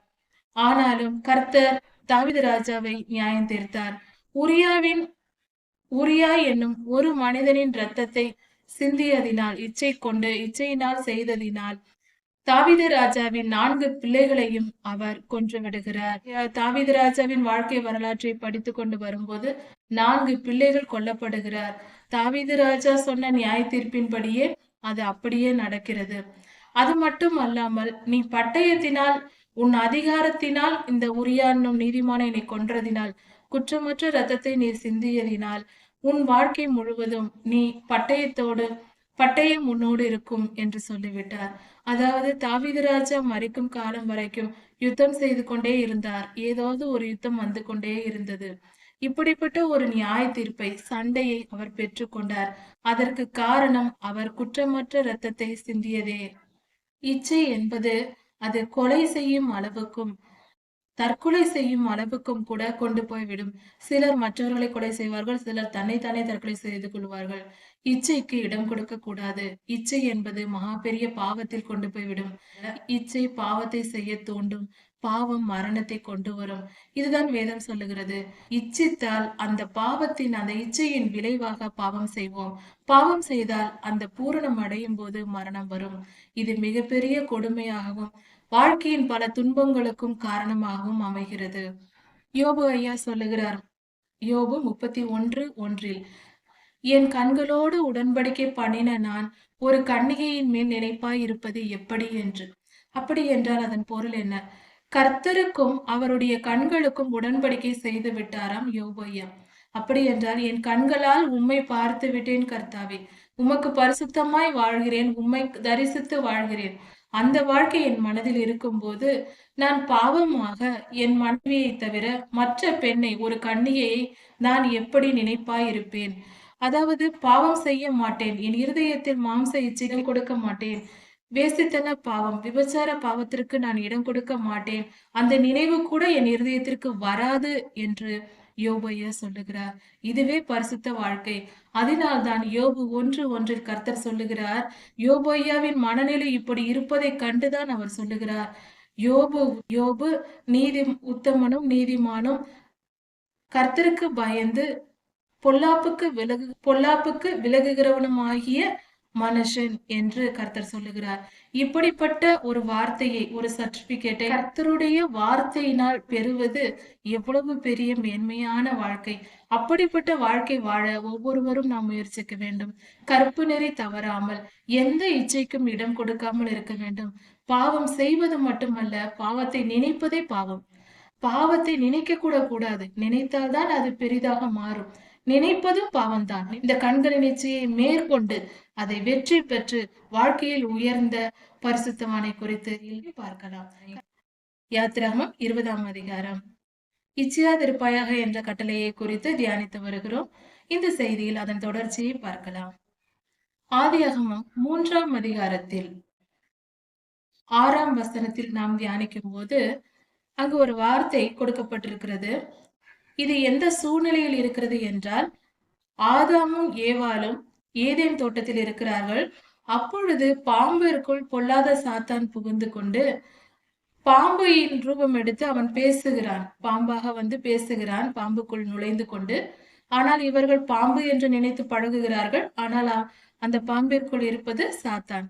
ஆனாலும் கர்த்தர் தாவீது ராஜாவை நியாயம் தீர்த்தார். உரியா என்னும் ஒரு மனிதனின் இரத்தத்தை சிந்தியதினால் இச்சையினால் செய்ததினால் தாவீது ராஜாவின் 4 பிள்ளைகளையும் அவர் கொன்று விடுகிறார். தாவீது ராஜாவின் வாழ்க்கை வரலாற்றை படித்து கொண்டு வரும்போது 4 பிள்ளைகள் கொல்லப்படுகிறார். தாவீது ராஜா சொன்ன நியாய தீர்ப்பின்படியே அது அப்படியே நடக்கிறது. அது மட்டும் அல்லாமல் நீ பட்டயத்தினால் உன் அதிகாரத்தினால் இந்த உரியானும் நீதிமானை நீ கொன்றதினால் குற்றமற்ற இரத்தத்தை நீ சிந்தியதினால் உன் வாழ்க்கை முழுவதும் நீ பட்டயம் உன்னோடு இருக்கும் என்று சொல்லிவிட்டார். அதாவது தாவீது ராஜா மரிக்கும் காலம் வரைக்கும் யுத்தம் செய்து கொண்டே இருந்தார். ஏதாவது ஒரு யுத்தம் வந்து கொண்டே இருந்தது. இப்படிப்பட்ட ஒரு நியாய தீர்ப்பை சண்டையை அவர் பெற்றுக்கொண்டார். அதற்கு காரணம் அவர் குற்றமற்ற இரத்தத்தை சிந்தியதே. இச்சை என்பது அது கொலை செய்யும் அளவுக்கும் தற்கொலை செய்யும் அளவுக்கும் கூட கொண்டு போய்விடும். சிலர் மற்றவர்களை கொலை செய்வார்கள், சிலர் தன்னைத்தானே தற்கொலை செய்து கொள்வார்கள். இச்சைக்கு இடம் கொடுக்க கூடாது. இச்சை என்பது மகா பெரிய பாவத்தில் கொண்டு போய்விடும். இச்சை பாவத்தை செய்ய தூண்டும், பாவம் மரணத்தை கொண்டு வரும். இதுதான் வேதம் சொல்லுகிறது. இச்சித்தால் அந்த இச்சையின் விளைவாக பாவம் செய்வோம். பாவம் செய்தால் அந்த பூரணம் அடையும் போது மரணம் வரும். இது மிகப்பெரிய கொடுமையாகவும் வாழ்க்கையின் பல துன்பங்களுக்கும் காரணமாகவும் அமைகிறது. யோபு ஐயா சொல்லுகிறார், யோபு 31:1 என் கண்களோடு உடன்படிக்கை பண்ணின நான் ஒரு கன்னிகையின் மேல் நினைப்பாய் இருப்பது எப்படி என்று. அப்படி என்றால் அதன் பொருள் என்ன? கர்த்தருக்கும் அவருடைய கண்களுக்கும் உடன்படிக்கை செய்து விட்டாராம் யோபு ஐயா. அப்படி என்றால் என் கண்களால் உம்மை பார்த்து விட்டேன் கர்த்தாவே, உமக்கு பரிசுத்தமாய் வாழ்கிறேன், உம்மை தரிசித்து வாழ்கிறேன். அந்த வாழ்க்கை என் மனதில் இருக்கும்போது நான் பாவமாக என் மனைவியை தவிர மற்ற பெண்ணை, ஒரு கன்னிகையை நான் எப்படி நினைப்பாய் இருப்பேன்? அதாவது பாவம் செய்ய மாட்டேன், என் இருதயத்தில் மாம்ச இச்சைகள் கொடுக்க மாட்டேன், வேசித்தன பாவம், விபச்சார பாவத்திற்கு நான் இடம் கொடுக்க மாட்டேன், அந்த நினைவு கூட என் இருதயத்திற்கு வராது என்று யோபு ஐயா சொல்லுகிறார். இதுவே பரிசுத்த வாழ்க்கை. அதனால்தான் யோபு 1:1 கர்த்தர் சொல்லுகிறார், யோபு ஐயாவின் மனநிலை இப்படி இருப்பதை கண்டுதான் அவர் சொல்லுகிறார், யோபு உத்தமனும் நீதிமானும் கர்த்தருக்கு பயந்து பொல்லாப்புக்கு விலகுகிறவனுமாகிய மனுஷன் என்று கர்த்தர் சொல்லுகிறார். இப்படிப்பட்ட ஒரு வார்த்தையை, ஒரு சர்டிபிகேட்டை கர்த்தருடைய வார்த்தையினால் பெறுவது எவ்வளவு பெரிய மேன்மையான வாழ்க்கை. அப்படிப்பட்ட வாழ்க்கை வாழ ஒவ்வொருவரும் நாம் முயற்சிக்க வேண்டும். கற்பு நெறி தவறாமல் எந்த இச்சைக்கும் இடம் கொடுக்காமல் இருக்க வேண்டும். பாவம் செய்வது மட்டுமல்ல, பாவத்தை நினைப்பதே பாவம். பாவத்தை நினைக்க கூட கூடாது. நினைத்தால்தான் அது பெரிதாக மாறும். நினைப்பதும் பாவம்தான். இந்த கண்களின் இச்சையை மேற்கொண்டு அதை வெற்றி பெற்று வாழ்க்கையில் உயர்ந்த பரிசுத்தவானை குறித்து பார்க்கலாம். யாத்திராகமம் 20ஆம் அதிகாரம். இச்சையாதிருப்பாயாக என்ற கட்டளையை குறித்து தியானித்து வருகிறோம். இந்த செய்தியில் அதன் தொடர்ச்சியை பார்க்கலாம். ஆதியாகமம் 3ஆம் அதிகாரத்தில் 6ஆம் வசனத்தில் நாம் தியானிக்கும் போது அங்கு ஒரு வார்த்தை கொடுக்கப்பட்டிருக்கிறது. இது எந்த சூழ்நிலையில் இருக்கிறது என்றால், ஆதாமும் ஏவாளும் ஏதேன் தோட்டத்தில் இருக்கிறார்கள். அப்பொழுது பாம்பிற்குள் பொல்லாத சாத்தான் புகுந்து கொண்டு பாம்பின் ரூபம் எடுத்து அவன் பேசுகிறான். பாம்பாக வந்து பேசுகிறான், பாம்புக்குள் நுழைந்து கொண்டு. ஆனால் இவர்கள் பாம்பு என்று நினைத்து பழகுகிறார்கள். ஆனால் அந்த பாம்பிற்குள் இருப்பது சாத்தான்.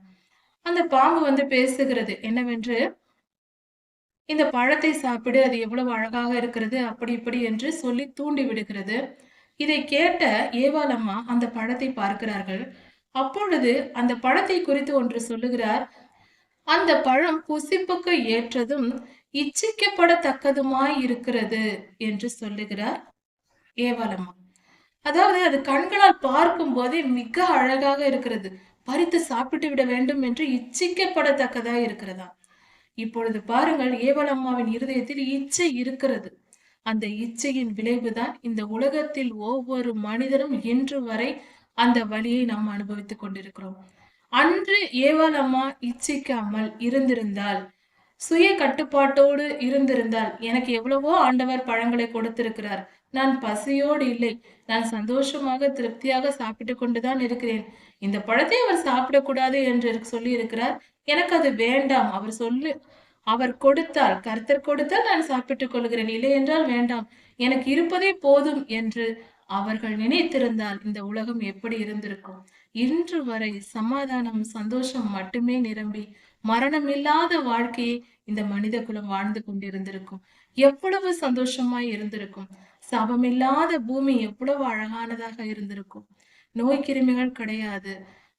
அந்த பாம்பு வந்து பேசுகிறது என்னவென்று, இந்த பழத்தை சாப்பிடு, அது எவ்வளவு அழகாக இருக்கிறது, அப்படி இப்படி என்று சொல்லி தூண்டி விடுகிறது. இதை கேட்ட ஏவாள் அம்மா அந்த பழத்தை பார்க்கிறார்கள். அப்பொழுது அந்த பழத்தை குறித்து ஒன்று சொல்லுகிறார். அந்த பழம் புசிப்புக்கு ஏற்றதும் இச்சிக்கப்படத்தக்கதுமாய் இருக்கிறது என்று சொல்லுகிறார் ஏவாள் அம்மா. அதாவது அது கண்களால் பார்க்கும் போதே மிக அழகாக இருக்கிறது, பறித்து சாப்பிட்டு விட வேண்டும் என்று இச்சிக்கப்படத்தக்கதா இருக்கிறதா. இப்பொழுது பாருங்கள், ஏவாள் அம்மாவின் இருதயத்தில் இச்சை இருக்கிறது. அந்த இச்சையின் விளைவுதான் இந்த உலகத்தில் ஒவ்வொரு மனிதரும் இன்று வரை அந்த வலியை நாம் அனுபவித்துக் கொண்டிருக்கிறோம். அன்று ஏவாள் அம்மா இச்சிக்காமல் இருந்திருந்தால், சுய கட்டுப்பாட்டோடு இருந்திருந்தால், எனக்கு எவ்வளவோ ஆண்டவர் பழங்களை கொடுத்திருக்கிறார், நான் பசியோடு இல்லை, நான் சந்தோஷமாக திருப்தியாக சாப்பிட்டு கொண்டுதான் இருக்கிறேன், இந்த பழத்தை அவர் சாப்பிடக்கூடாது என்று சொல்லி இருக்கிறார், எனக்கு அது வேண்டாம், அவர் கொடுத்தால், கர்த்தர் கொடுத்தால் நான் சாப்பிட்டுக் கொள்கிறேன், இல்லை என்றால் வேண்டாம், எனக்கு இருப்பதே போதும் என்று அவர்கள் நினைத்திருந்தால் இந்த உலகம் எப்படி இருந்திருக்கும். இன்று வரை சமாதானம், சந்தோஷம் மட்டுமே நிரம்பி மரணமில்லாத வாழ்க்கையை இந்த மனித குலம் வாழ்ந்து கொண்டிருந்திருக்கும். எவ்வளவு சந்தோஷமாய் இருந்திருக்கும். சாபமில்லாத பூமி எவ்வளவு அழகானதாக இருந்திருக்கும். நோய் கிருமிகள் கிடையாது,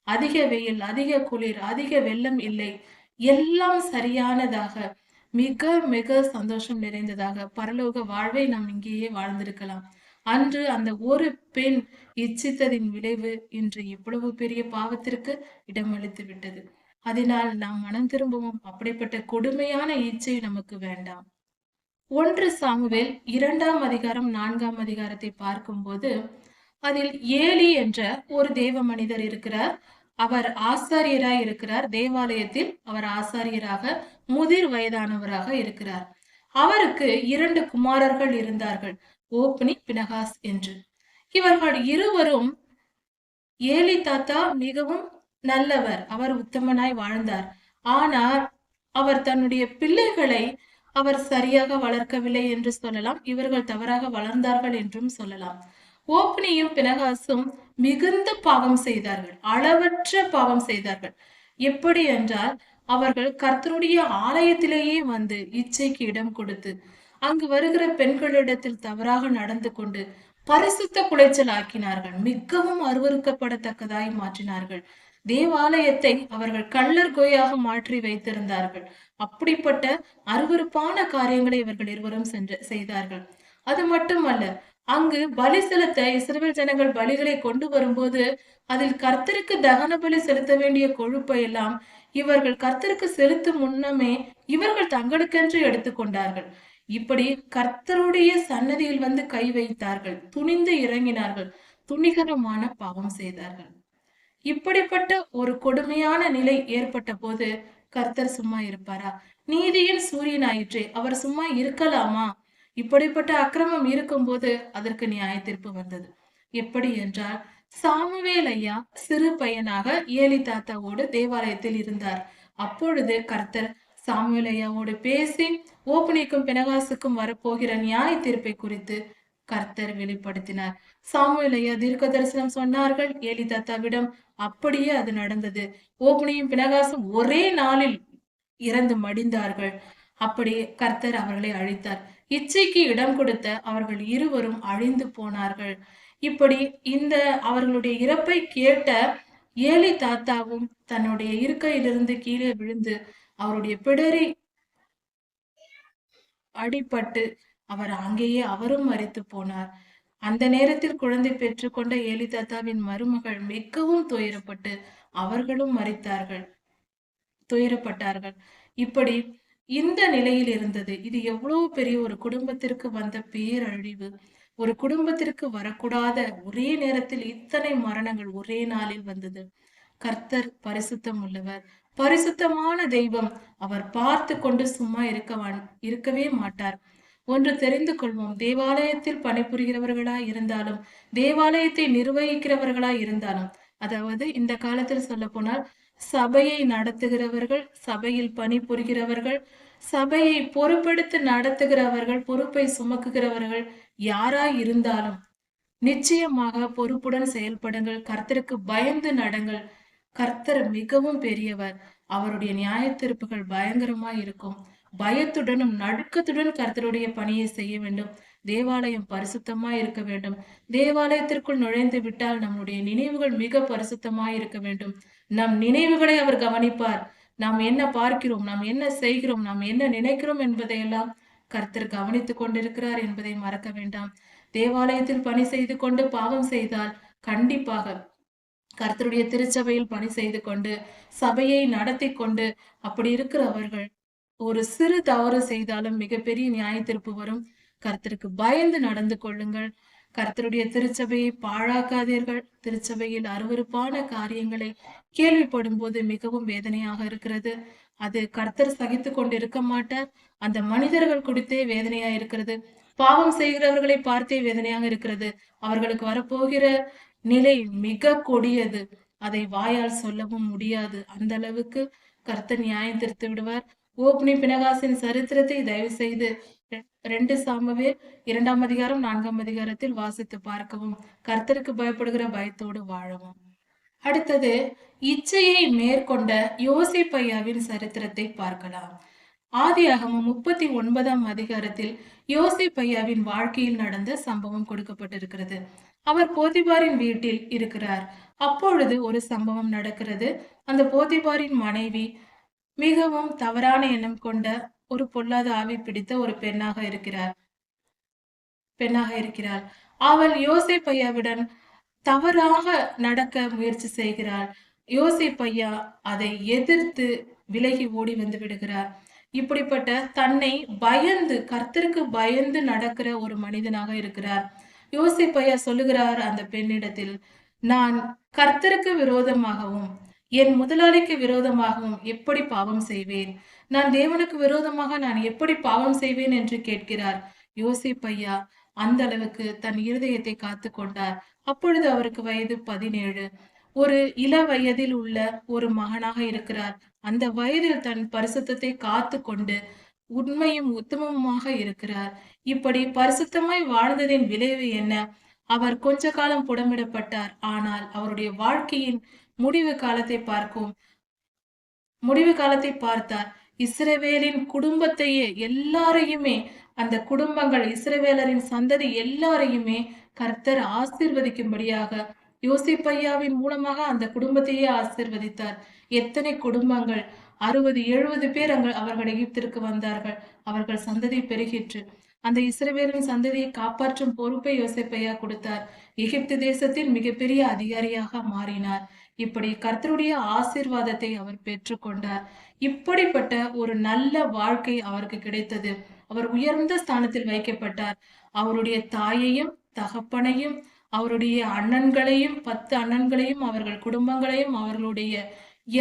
அதிக வெயில், அதிக குளிர், அதிக வெள்ளம் இல்லை, எல்லாம் சரியானதாக மிக மிக சந்தோஷம் நிறைந்ததாக பரலோக வாழ்வை நாம் இங்கேயே வாழ்ந்திருக்கலாம். அன்று அந்த ஒரு பெண் இச்சித்ததின் விளைவு இன்று இவ்வளவு பெரிய பாவத்திற்கு இடமளித்து விட்டது. அதனால் நாம் மனம் திரும்பவும். அப்படிப்பட்ட கொடுமையான இச்சை நமக்கு வேண்டாம். 1 சாமுவேல் 2ஆம் அதிகாரம் 4ஆம் அதிகாரத்தை பார்க்கும்போது அதில் ஏலி என்ற ஒரு தேவ மனிதர் இருக்கிறார். அவர் ஆசாரியராய் இருக்கிறார். தேவாலயத்தில் அவர் ஆசாரியராக முதிர் வயதானவராக இருக்கிறார். அவருக்கு 2 குமாரர்கள் இருந்தார்கள், ஓப்னி, பினகாஸ் என்று. இவர்கள் இருவரும், ஏலி தாத்தா மிகவும் நல்லவர், அவர் உத்தமனாய் வாழ்ந்தார். ஆனால் அவர் தன்னுடைய பிள்ளைகளை அவர் சரியாக வளர்க்கவில்லை என்று சொல்லலாம். இவர்கள் தவறாக வளர்ந்தார்கள் என்றும் சொல்லலாம். ஓப்னியும் பினகாசும் மிகுந்த பாவம் செய்தார்கள், அளவற்ற பாவம் செய்தார்கள். எப்படி என்றால், அவர்கள் கர்த்தருடைய ஆலயத்திலேயே வந்து இச்சைக்கு இடம் கொடுத்து அங்கு வருகிற பெண்களிடத்தில் தவறாக நடந்து கொண்டு பரிசுத்த குலைச்சல் ஆக்கினார்கள். மிகவும் அருவருக்கப்படத்தக்கதாய் மாற்றினார்கள். தேவாலயத்தை அவர்கள் கள்ளர் கோயாக மாற்றி வைத்திருந்தார்கள். அப்படிப்பட்ட அருவருப்பான காரியங்களை இவர்கள் இருவரும் செய்தார்கள். அது மட்டுமல்ல, அங்கு பலி செலுத்த இஸ்ரவேல் ஜனங்கள் பலிகளை கொண்டு வரும்போது அதில் கர்த்தருக்கு தகன பலி செலுத்த வேண்டிய கொழுப்பை எல்லாம் இவர்கள் கர்த்தருக்கு செலுத்தும் முன்னமே இவர்கள் தங்களுக்கென்று எடுத்துக்கொண்டார்கள். இப்படி கர்த்தருடைய சன்னதியில் வந்து கை வைத்தார்கள், துணிந்து இறங்கினார்கள், துணிகரமான பாவம் செய்தார்கள். இப்படிப்பட்ட ஒரு கொடுமையான நிலை ஏற்பட்ட போது கர்த்தர் சும்மா இருப்பாரா? நீதியின் சூரியன் ஆயிற்றே, அவர் சும்மா இருக்கலாமா? இப்படிப்பட்ட அக்கிரமம் இருக்கும் போது அதற்கு நியாய தீர்ப்பு வந்தது. எப்படி என்றால், சாமுவேல் ஐயா சிறு பையனாக ஏலி தாத்தாவோடு தேவாலயத்தில் இருந்தார். அப்பொழுது கர்த்தர் சாமுவேல் ஐயாவோடு பேசி ஓப்னிக்கும் பினகாசுக்கும் வரப்போகிற நியாய தீர்ப்பை குறித்து கர்த்தர் வெளிப்படுத்தினார். சாமுவேல் ஐயா தீர்க்க தரிசனம் சொன்னார்கள் ஏலி தாத்தாவிடம். அப்படியே அது நடந்தது. ஓப்னியும் பினகாசும் ஒரே நாளில் இறந்து மடிந்தார்கள். அப்படி கர்த்தர் அவர்களை அழித்தார். இச்சைக்கு இடம் கொடுத்த அவர்கள் இருவரும் அழிந்து போனார்கள். இப்படி இந்த அவர்களுடைய இறப்பை கேட்ட ஏலி தாத்தாவும் தன்னுடைய இருக்கையிலிருந்து கீழே விழுந்து அவருடைய பிடரி அடிபட்டு அவர் அங்கேயே அவரும் மரித்து போனார். அந்த நேரத்தில் குழந்தை பெற்றுக்கொண்ட ஏலி தாத்தாவின் மருமகள் மிகவும் துயரப்பட்டு அவர்களும் மரித்தார்கள், துயரப்பட்டார்கள். இப்படி இந்த நிலையில் இருந்தது. இது எவ்வளவு பெரிய ஒரு குடும்பத்திற்கு வந்த பேரழிவு. ஒரு குடும்பத்திற்கு வரக்கூடாத ஒரே நேரத்தில் இத்தனை மரணங்கள் ஒரே நாளில் வந்தது. கர்த்தர் பரிசுத்தம் உள்ளவர், பரிசுத்தமான தெய்வம். அவர் பார்த்து கொண்டு சும்மா இருக்கவே மாட்டார். ஒன்று தெரிந்து கொள்வோம், தேவாலயத்தில் பணிபுரிகிறவர்களாய் இருந்தாலும், தேவாலயத்தை நிர்வகிக்கிறவர்களாய் இருந்தாலும், அதாவது இந்த காலத்தில் சொல்ல போனால் சபையை நடத்துகிறவர்கள், சபையில் பணிபுரிகிறவர்கள், சபையை பொறுப்பெடுத்து நடத்துகிறவர்கள், பொறுப்பை சுமக்குகிறவர்கள் யாராய் இருந்தாலும் நிச்சயமாக பொறுப்புடன் செயல்படுங்கள். கர்த்தருக்கு பயந்து நடங்கள். கர்த்தர் மிகவும் பெரியவர். அவருடைய நியாய தீர்ப்புகள் பயங்கரமாய் இருக்கும். பயத்துடனும் நடுக்கத்துடன் கர்த்தருடைய பணியை செய்ய வேண்டும். தேவாலயம் பரிசுத்தமாய் இருக்க வேண்டும். தேவாலயத்திற்குள் நுழைந்து விட்டால் நம்முடைய நினைவுகள் மிக பரிசுத்தமாய் இருக்க வேண்டும். நம் நினைவுகளை அவர் கவனிப்பார். நாம் என்ன பார்க்கிறோம், நாம் என்ன செய்கிறோம், நாம் என்ன நினைக்கிறோம் என்பதையெல்லாம் கர்த்தர் கவனித்துக் கொண்டிருக்கிறார் என்பதை மறக்க வேண்டாம். தேவாலயத்தில் பணி செய்து கொண்டு பாவம் செய்தால் கண்டிப்பாக கர்த்தருடைய திருச்சபையில் பணி செய்து கொண்டு சபையை நடத்தி கொண்டு அப்படி இருக்கிறவர்கள் ஒரு சிறு தவறு செய்தாலும் மிகப்பெரிய நியாய தீர்ப்பு வரும். கர்த்தருக்கு பயந்து நடந்து கொள்ளுங்கள். கர்த்தருடைய திருச்சபையை பாழாக்காதீர்கள். திருச்சபையில் அருவருப்பான காரியங்களை கேள்விப்படும் போது மிகவும் வேதனையாக இருக்கிறது. அது கர்த்தர் சகித்து கொண்டு இருக்க மாட்டார். அந்த மனிதர்கள் குறித்தே வேதனையா இருக்கிறது. பாவம் செய்கிறவர்களை பார்த்தே வேதனையாக இருக்கிறது. அவர்களுக்கு வரப்போகிற நிலை மிக கொடியது. அதை வாயால் சொல்லவும் முடியாது. அந்த அளவுக்கு கர்த்தர் நியாயம் தீர்த்து விடுவார். ஓப்னி பினகாசின் சரித்திரத்தை தயவு செய்து 2 சாமுவேல் 2ஆம் அதிகாரம் 4ஆம் அதிகாரத்தில் வாசித்து பார்க்கவும். கர்த்தருக்கு பயப்படுகிற பயத்தோடு வாழவும். அடுத்தது இச்சையை மேற்கொண்ட யோசேப்பையாவின் சரித்திரத்தை பார்க்கலாம். ஆதியாகமம் 39ஆம் அதிகாரத்தில் யோசேப்பையாவின் வாழ்க்கையில் நடந்த சம்பவம் கொடுக்கப்பட்டிருக்கிறது. அவர் போத்திபாரின் வீட்டில் இருக்கிறார். அப்பொழுது ஒரு சம்பவம் நடக்கிறது. அந்த போத்திபாரின் மனைவி மிகவும் தவறான எண்ணம் கொண்ட ஒரு பொல்லாத ஆவி பிடித்த ஒரு பெண்ணாக இருக்கிறாள். அவள் யோசேப்பையாவுடன் தவறாக நடக்க முயற்சி செய்கிறாள். யோசேப்பையா அதை எதிர்த்து விலகி ஓடி வந்து விடுகிறார். இப்படிப்பட்ட தன்னை பயந்து, கர்த்தருக்கு பயந்து நடக்கிற ஒரு மனிதனாக இருக்கிறார். யோசேப்பையா சொல்லுகிறார் அந்த பெண்ணிடத்தில், நான் கர்த்தருக்கு விரோதமாகவும் என் முதலாளிக்கு விரோதமாகவும் எப்படி பாவம் செய்வேன்? நான் தேவனுக்கு விரோதமாக நான் எப்படி பாவம் செய்வேன் என்று கேட்கிறார். யோசேப்பையா அந்த அளவுக்கு தன் இருதயத்தை காத்து கொண்டார். அப்பொழுது அவருக்கு வயது 17. ஒரு இள வயதில் உள்ள ஒரு மகனாக இருக்கிறார். அந்த வயதில் தன் பரிசுத்தத்தை காத்து கொண்டு உண்மையும் உத்தமமாக இருக்கிறார். இப்படி பரிசுத்தமாய் வாழ்ந்ததின் விளைவு என்ன? அவர் கொஞ்ச காலம் புடமிடப்பட்டார். ஆனால் அவருடைய வாழ்க்கையின் முடிவு காலத்தை பார்த்தார். இஸ்ரவேலின் குடும்பத்தையே எல்லாரையுமே, அந்த குடும்பங்கள், இஸ்ரவேலரின் சந்ததி எல்லாரையுமே கர்த்தர் ஆசீர்வதிக்கும்படியாக யோசேப்பையாவின் மூலமாக அந்த குடும்பத்தையே ஆசீர்வதித்தார். எத்தனை குடும்பங்கள், 60-70 பேர் அவர்கள் எகிப்திற்கு வந்தார்கள். அவர்கள் சந்ததி பெருகிற்று. அந்த இஸ்ரவேலின் சந்ததியை காப்பாற்றும் பொறுப்பை யோசேப்பையா கொடுத்தார். எகிப்து தேசத்தில் மிகப்பெரிய அதிகாரியாக மாறினார். இப்படி கர்த்தருடைய ஆசீர்வாதத்தை அவர் பெற்றுக்கொண்டார். இப்படிப்பட்ட ஒரு நல்ல வாழ்க்கை அவருக்கு கிடைத்தது. அவர் உயர்ந்த ஸ்தானத்தில் வைக்கப்பட்டார். அவருடைய தாயையும் தகப்பனையும் அவருடைய அண்ணன்களையும் 10 அண்ணன்களையும் அவர்கள் குடும்பங்களையும் அவர்களுடைய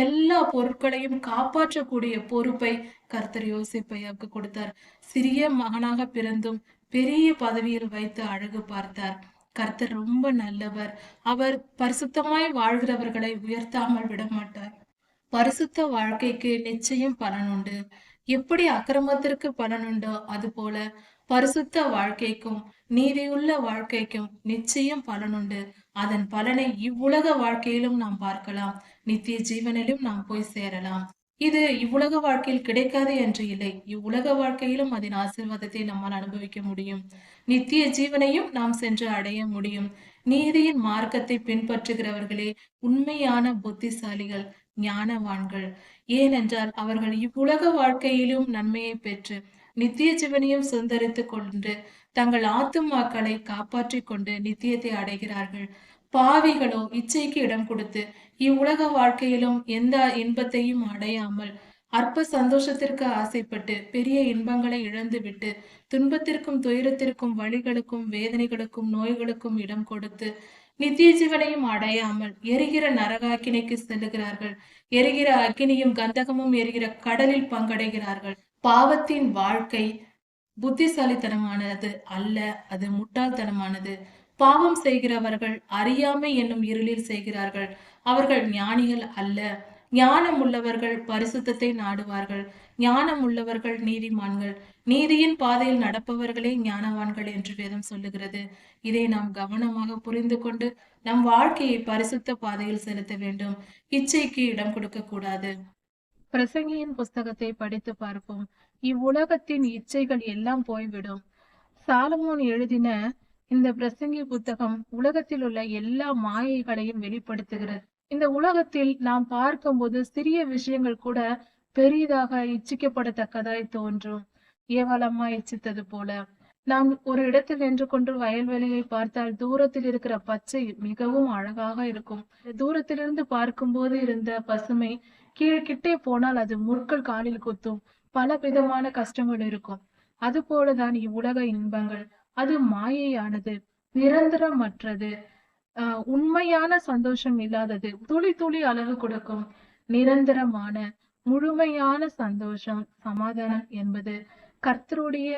எல்லா பொருட்களையும் காப்பாற்றக்கூடிய பொறுப்பை கர்த்தர் யோசேப்பையாவுக்கு கொடுத்தார். சிறிய மகனாக பிறந்தும் பெரிய பதவியில் வைத்து அழகு பார்த்தார். கர்த்தர் ரொம்ப நல்லவர். அவர் பரிசுத்தமாய் வாழ்கிறவர்களை உயர்த்தாமல் விட மாட்டார். பரிசுத்த வாழ்க்கைக்கு நிச்சயம் பலனுண்டு. எப்படி அக்கிரமத்திற்கு பலனுண்டோ அதுபோல பரிசுத்த வாழ்க்கைக்கும் நீதியுள்ள வாழ்க்கைக்கும் நிச்சயம் பலனுண்டு. அதன் பலனை இவ்வுலக வாழ்க்கையிலும் நாம் பார்க்கலாம். நித்திய ஜீவனிலும் நாம் போய் சேரலாம். இது இவ்வுலக வாழ்க்கையில் கிடைக்காது என்று இல்லை. இவ்வுலக வாழ்க்கையிலும் அதன் ஆசீர்வாதத்தை நம்மால் அனுபவிக்க முடியும். நித்திய ஜீவனையும் நாம் சென்று அடைய முடியும். நீதியின் மார்க்கத்தை பின்பற்றுகிறவர்களே உண்மையான புத்திசாலிகள், ஞானவான்கள். ஏனென்றால் அவர்கள் இவ்வுலக வாழ்க்கையிலும் நன்மையை பெற்று நித்திய ஜீவனையும் சுதந்தரித்துக் கொண்டு தங்கள் ஆத்துமாக்களை காப்பாற்றிக் கொண்டு நித்தியத்தை அடைகிறார்கள். பாவிகளோ இச்சைக்கு இடம் கொடுத்து இவ்வுலக வாழ்க்கையிலும் எந்த இன்பத்தையும் அடையாமல் அற்ப சந்தோஷத்திற்கு ஆசைப்பட்டு பெரிய இன்பங்களை இழந்துவிட்டு துன்பத்திற்கும் துயரத்திற்கும் வலிகளுக்கும் வேதனைகளுக்கும் நோய்களுக்கும் இடம் கொடுத்து நித்திய ஜீவனையும் அடையாமல் எரிகிற நரகாக்கினைக்கு செல்லுகிறார்கள். எரிகிற அக்கினியும் கந்தகமும் எரிகிற கடலில் பங்கடைகிறார்கள். பாவத்தின் வாழ்க்கை புத்திசாலித்தனமானது அல்ல, அது முட்டாள்தனமானது. பாவம் செய்கிறவர்கள் அறியாமை என்னும் இருளில் செய்கிறார்கள். அவர்கள் ஞானிகள் அல்ல. ஞானம் உள்ளவர்கள் பரிசுத்தத்தை நாடுவார்கள். ஞானம் உள்ளவர்கள் நீதிமான்கள். நீதியின் பாதையில் நடப்பவர்களே ஞானவான்கள் என்று வேதம் சொல்லுகிறது. இதை நாம் கவனமாக புரிந்து கொண்டு நம் வாழ்க்கையை பரிசுத்த பாதையில் செலுத்த வேண்டும். இச்சைக்கு இடம் கொடுக்க கூடாது. பிரசங்கியின் புஸ்தகத்தை படித்து பார்ப்போம். இவ்வுலகத்தின் இச்சைகள் எல்லாம் போய்விடும். சாலமோன் எழுதின இந்த பிரசங்கி புத்தகம் உலகத்தில் உள்ள எல்லா மாயைகளையும் வெளிப்படுத்துகிறது. இந்த உலகத்தில் நாம் பார்க்கும்போது சிறிய விஷயங்கள் கூட பெரிதாக இச்சிக்கப்படத்தக்கதாய் தோன்றும். ஏவாளம்மா இச்சித்தது போல நாம் ஒரு இடத்தில் நின்று கொண்டு வயல்வெளியை பார்த்தால் தூரத்தில் இருக்கிற பச்சை மிகவும் அழகாக இருக்கும். தூரத்திலிருந்து பார்க்கும்போது இருந்த பசுமை கீழ்கிட்டே போனால் அது முற்கள் காலில் குத்தும். பல விதமான கஷ்டங்கள் இருக்கும். அது போலதான் இவ்வுலக இன்பங்கள். அது மாயையானது, நிரந்தரமற்றது, உண்மையான சந்தோஷம் இல்லாதது. துளி துளி அளவு கொடுக்கும். நிரந்தரமான முழுமையான சந்தோஷம், சமாதானம் என்பது கர்த்தருடைய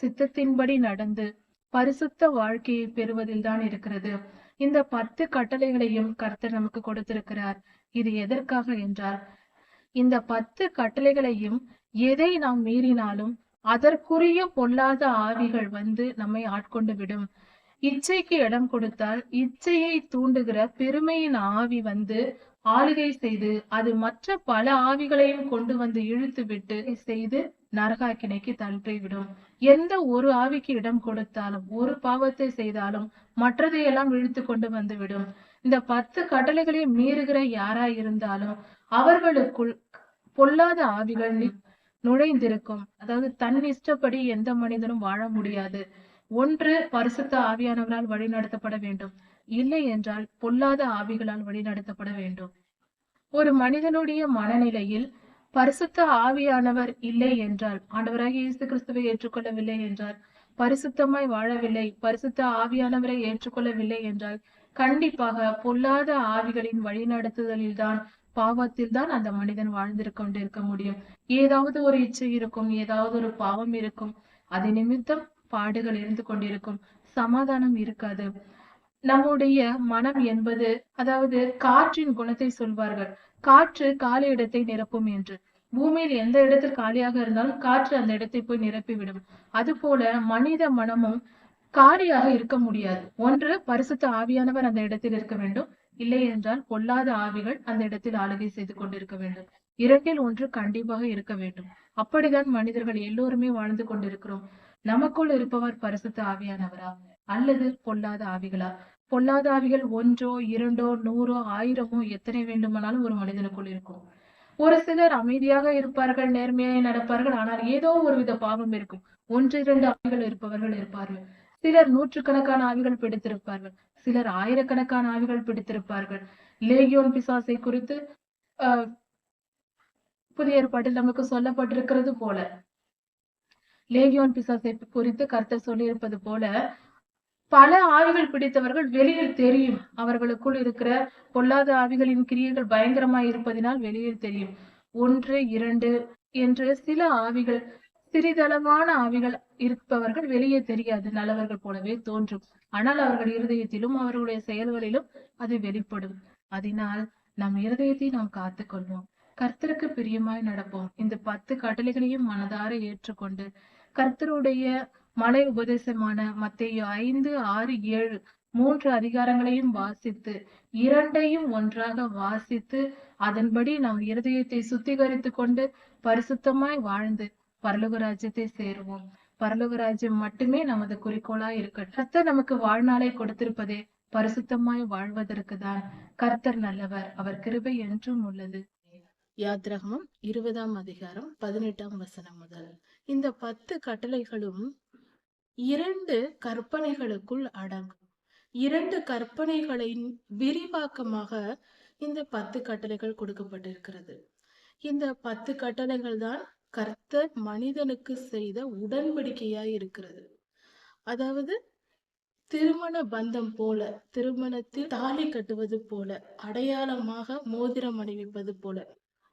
சித்தத்தின்படி நடந்து பரிசுத்த வாழ்க்கையை பெறுவதில் தான் இருக்கிறது. இந்த 10 கட்டளைகளையும் கர்த்தர் நமக்கு கொடுத்திருக்கிறார். இது எதற்காக என்றால், இந்த 10 கட்டளைகளையும் எதை நாம் மீறினாலும் அதற்குரிய பொல்லாத ஆவிகள் வந்து நம்மை ஆட்கொண்டு விடும். இச்சைக்கு இடம் கொடுத்தால் இச்சையை தூண்டுகிற பெருமையின் ஆவி வந்து ஆளுகை செய்து அது மற்ற பல ஆவிகளையும் கொண்டு வந்து இழுத்து விட்டு செய்து நரகாக்கினைக்கு தள்ளிவிடும். எந்த ஒரு ஆவிக்கு இடம் கொடுத்தாலும், ஒரு பாவத்தை செய்தாலும் மற்றதையெல்லாம் இழுத்து கொண்டு வந்து விடும். இந்த 10 கட்டளைகளை மீறுகிற யாராய் இருந்தாலும் அவர்களுக்குள் பொல்லாத ஆவிகள் நுழைந்திருக்கும். அதாவது தன் இஷ்டப்படி எந்த மனிதனும் வாழ முடியாது. ஒன்று பரிசுத்த ஆவியானவரால் வழி நடத்தப்பட வேண்டும், இல்லை என்றால் பொல்லாத ஆவிகளால் வழி நடத்தப்பட வேண்டும். ஒரு மனிதனுடைய மனநிலையில் பரிசுத்த ஆவியானவர் இல்லை என்றால், ஆண்டவராகிய இயேசு கிறிஸ்துவை ஏற்றுக்கொள்ளவில்லை என்றால், பரிசுத்தமாய் வாழவில்லை, பரிசுத்த ஆவியானவரை ஏற்றுக்கொள்ளவில்லை என்றால் கண்டிப்பாக பொல்லாத ஆவிகளின் வழி நடத்துதலில் தான், பாவத்தில் தான் அந்த மனிதன் வாழ்ந்திருக்க கொண்டிருக்க முடியும். ஏதாவது ஒரு இச்சை இருக்கும், ஏதாவது ஒரு பாவம் இருக்கும், அது நிமித்தம் பாடுகள் இருந்து கொண்டிருக்கும், சமாதானம் இருக்காது. நம்முடைய மனம் என்பது, அதாவது காற்றின் குணத்தை சொல்வார்கள், காற்று காலி இடத்தை நிரப்பும் என்று. பூமியில் எந்த இடத்தில் காலியாக இருந்தாலும் காற்று அந்த இடத்தை போய் நிரப்பிவிடும். அது போல மனித மனமும் காலியாக இருக்க முடியாது. ஒன்று பரிசுத்த ஆவியானவர் அந்த இடத்தில் இருக்க வேண்டும், இல்லை என்றால் பொல்லாத ஆவிகள் அந்த இடத்தில் ஆளுகை செய்து கொண்டிருக்க வேண்டும். இரண்டில் ஒன்று கண்டிப்பாக இருக்க வேண்டும். அப்படிதான் மனிதர்கள் எல்லோருமே வாழ்ந்து கொண்டிருக்கிறோம். நமக்குள் இருப்பவர் பரிசுத்த ஆவியானவரா அல்லது பொல்லாத ஆவிகளா? பொல்லாத ஆவிகள் ஒன்றோ இரண்டோ 100 1000 எத்தனை வேண்டுமானாலும் ஒரு மனிதனுக்குள் இருக்கும். ஒரு சிலர் அமைதியாக இருப்பார்கள், நேர்மையாக நடப்பார்கள், ஆனால் ஏதோ ஒரு வித பாவம் இருக்கும். 1 2 ஆவிகள் இருப்பவர்கள் இருப்பார்கள். சிலர் 100கணக்கான ஆவிகள் பிடித்திருப்பார்கள், சிலர் 1000கணக்கான ஆவிகள் பிடித்திருப்பார்கள். லேகியோன் பிசாசை குறித்து புதிய ஏற்பாட்டில் நமக்கு சொல்லப்பட்டிருக்கிறது போல, லேகியோன் பிசாசை குறித்து கர்த்தர் சொல்லி இருப்பது போல, பல ஆவிகள் பிடித்தவர்கள் வெளியில் தெரியும். அவர்களுக்குள் இருக்கிற பொல்லாத ஆவிகளின் கிரியைகள் பயங்கரமாய் இருப்பதினால் வெளியில் தெரியும். 1 2 என்று சில ஆவிகள், சிறிதளவான ஆவிகள் இருப்பவர்கள் வெளியே தெரியாது, நல்லவர்கள் போலவே தோன்றும். ஆனால் அவர்கள் இருதயத்திலும் அவர்களுடைய செயல்களிலும் அது வெளிப்படும். அதனால் நம் இருதயத்தை நாம் காத்துக்கொள்வோம், கர்த்தருக்கு பிரியமாய் நடப்போம். இந்த 10 கட்டளைகளையும் மனதார ஏற்றுக்கொண்டு கர்த்தருடைய மலை உபதேசமான மத்தேயு 5 6 7 3 அதிகாரங்களையும் வாசித்து, இரண்டையும் ஒன்றாக வாசித்து அதன்படி நம் இருதயத்தை சுத்திகரித்து கொண்டு பரிசுத்தமாய் வாழ்ந்து பரலோக ராஜ்யத்தை சேருவோம். பரலோக ராஜ்யம் மட்டுமே நமது குறிக்கோளாய் இருக்கட்டும். கர்த்தர் நமக்கு வாழ்நாளை கொடுத்திருப்பதே பரிசுத்தமாய் வாழ்வதற்கு தான். கர்த்தர் நல்லவர், அவர் கிருபை என்றும் உள்ளது. யாத்ராகமம் 20ஆம் அதிகாரம் 18ஆம் வசனம் முதல். இந்த 10 கட்டளைகளும் 2 கற்பனைகளுக்குள் அடங்கும். 2 கற்பனைகளின் விரிவாக்கமாக இந்த 10 கட்டளைகள் கொடுக்கப்பட்டிருக்கிறது. இந்த 10 கட்டளைகள் தான் கர்த்தர் மனிதனுக்கு செய்த உடன்படிக்கையாய் இருக்கிறது. அதாவது திருமண பந்தம் போல, திருமணத்தில் தாலி கட்டுவது போல, அடையாளமாக மோதிரம் அணிவிப்பது போல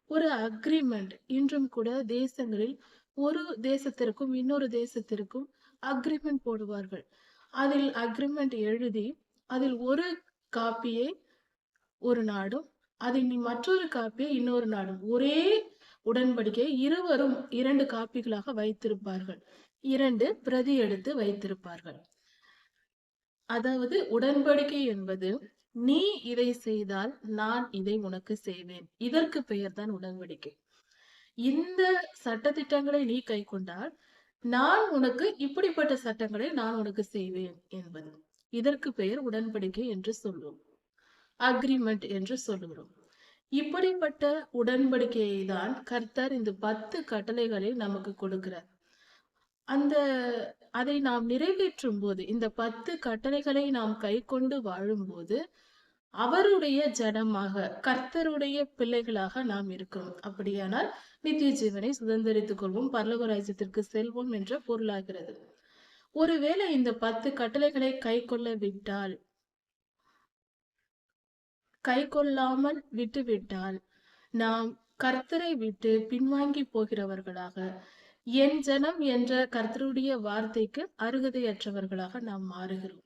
ஒரு அக்ரிமெண்ட் இன்றும் கூட தேசங்களில் ஒரு தேசத்திற்கும் இன்னொரு தேசத்திற்கும் அக்ரிமெண்ட் போடுவார்கள். அதில் அக்ரிமெண்ட் எழுதி அதில் ஒரு காப்பியை ஒரு நாடும் அதில் மற்றொரு காப்பியை இன்னொரு நாடும் ஒரே உடன்படிக்கை இருவரும் 2 காப்பிகளாக வைத்திருப்பார்கள். 2 பிரதி எடுத்து வைத்திருப்பார்கள். அதாவது உடன்படிக்கை என்பது நீ இதை செய்தால் நான் இதை உனக்கு செய்வேன். இதற்கு பெயர்தான் உடன்படிக்கை. இந்த சட்டதிட்டங்களை நீ கைக்கொண்டால் நான் உனக்கு இப்படிப்பட்ட சட்டங்களை நான் உனக்கு செய்வேன் என்பது. இதற்கு பெயர் உடன்படிக்கை என்று சொல்லுவோம். அக்ரிமெண்ட் என்று சொல்லுகிறோம். இப்படிப்பட்ட உடன்படிக்கையை தான் கர்த்தர் இந்த 10 கட்டளைகளை நமக்கு கொடுக்கிறார். அதை நாம் நிறைவேற்றும் போது, இந்த 10 கட்டளைகளை நாம் கைக்கொண்டு வாழும்போது அவருடைய ஜனமாக, கர்த்தருடைய பிள்ளைகளாக நாம் இருக்கிறோம். அப்படியானால் நித்திய ஜீவனை சுதந்திரித்துக் கொள்வோம், பரலோக ராஜ்யத்திற்கு செல்வோம் என்ற பொருளாகிறது. ஒருவேளை இந்த 10 கட்டளைகளை கை கொள்ளாமல் விட்டுவிட்டால் நாம் கர்த்தரை விட்டு பின்வாங்கி போகிறவர்களாக, என் ஜனம் என்ற கர்த்தருடைய வார்த்தைக்கு அருகதையற்றவர்களாக நாம் மாறுகிறோம்.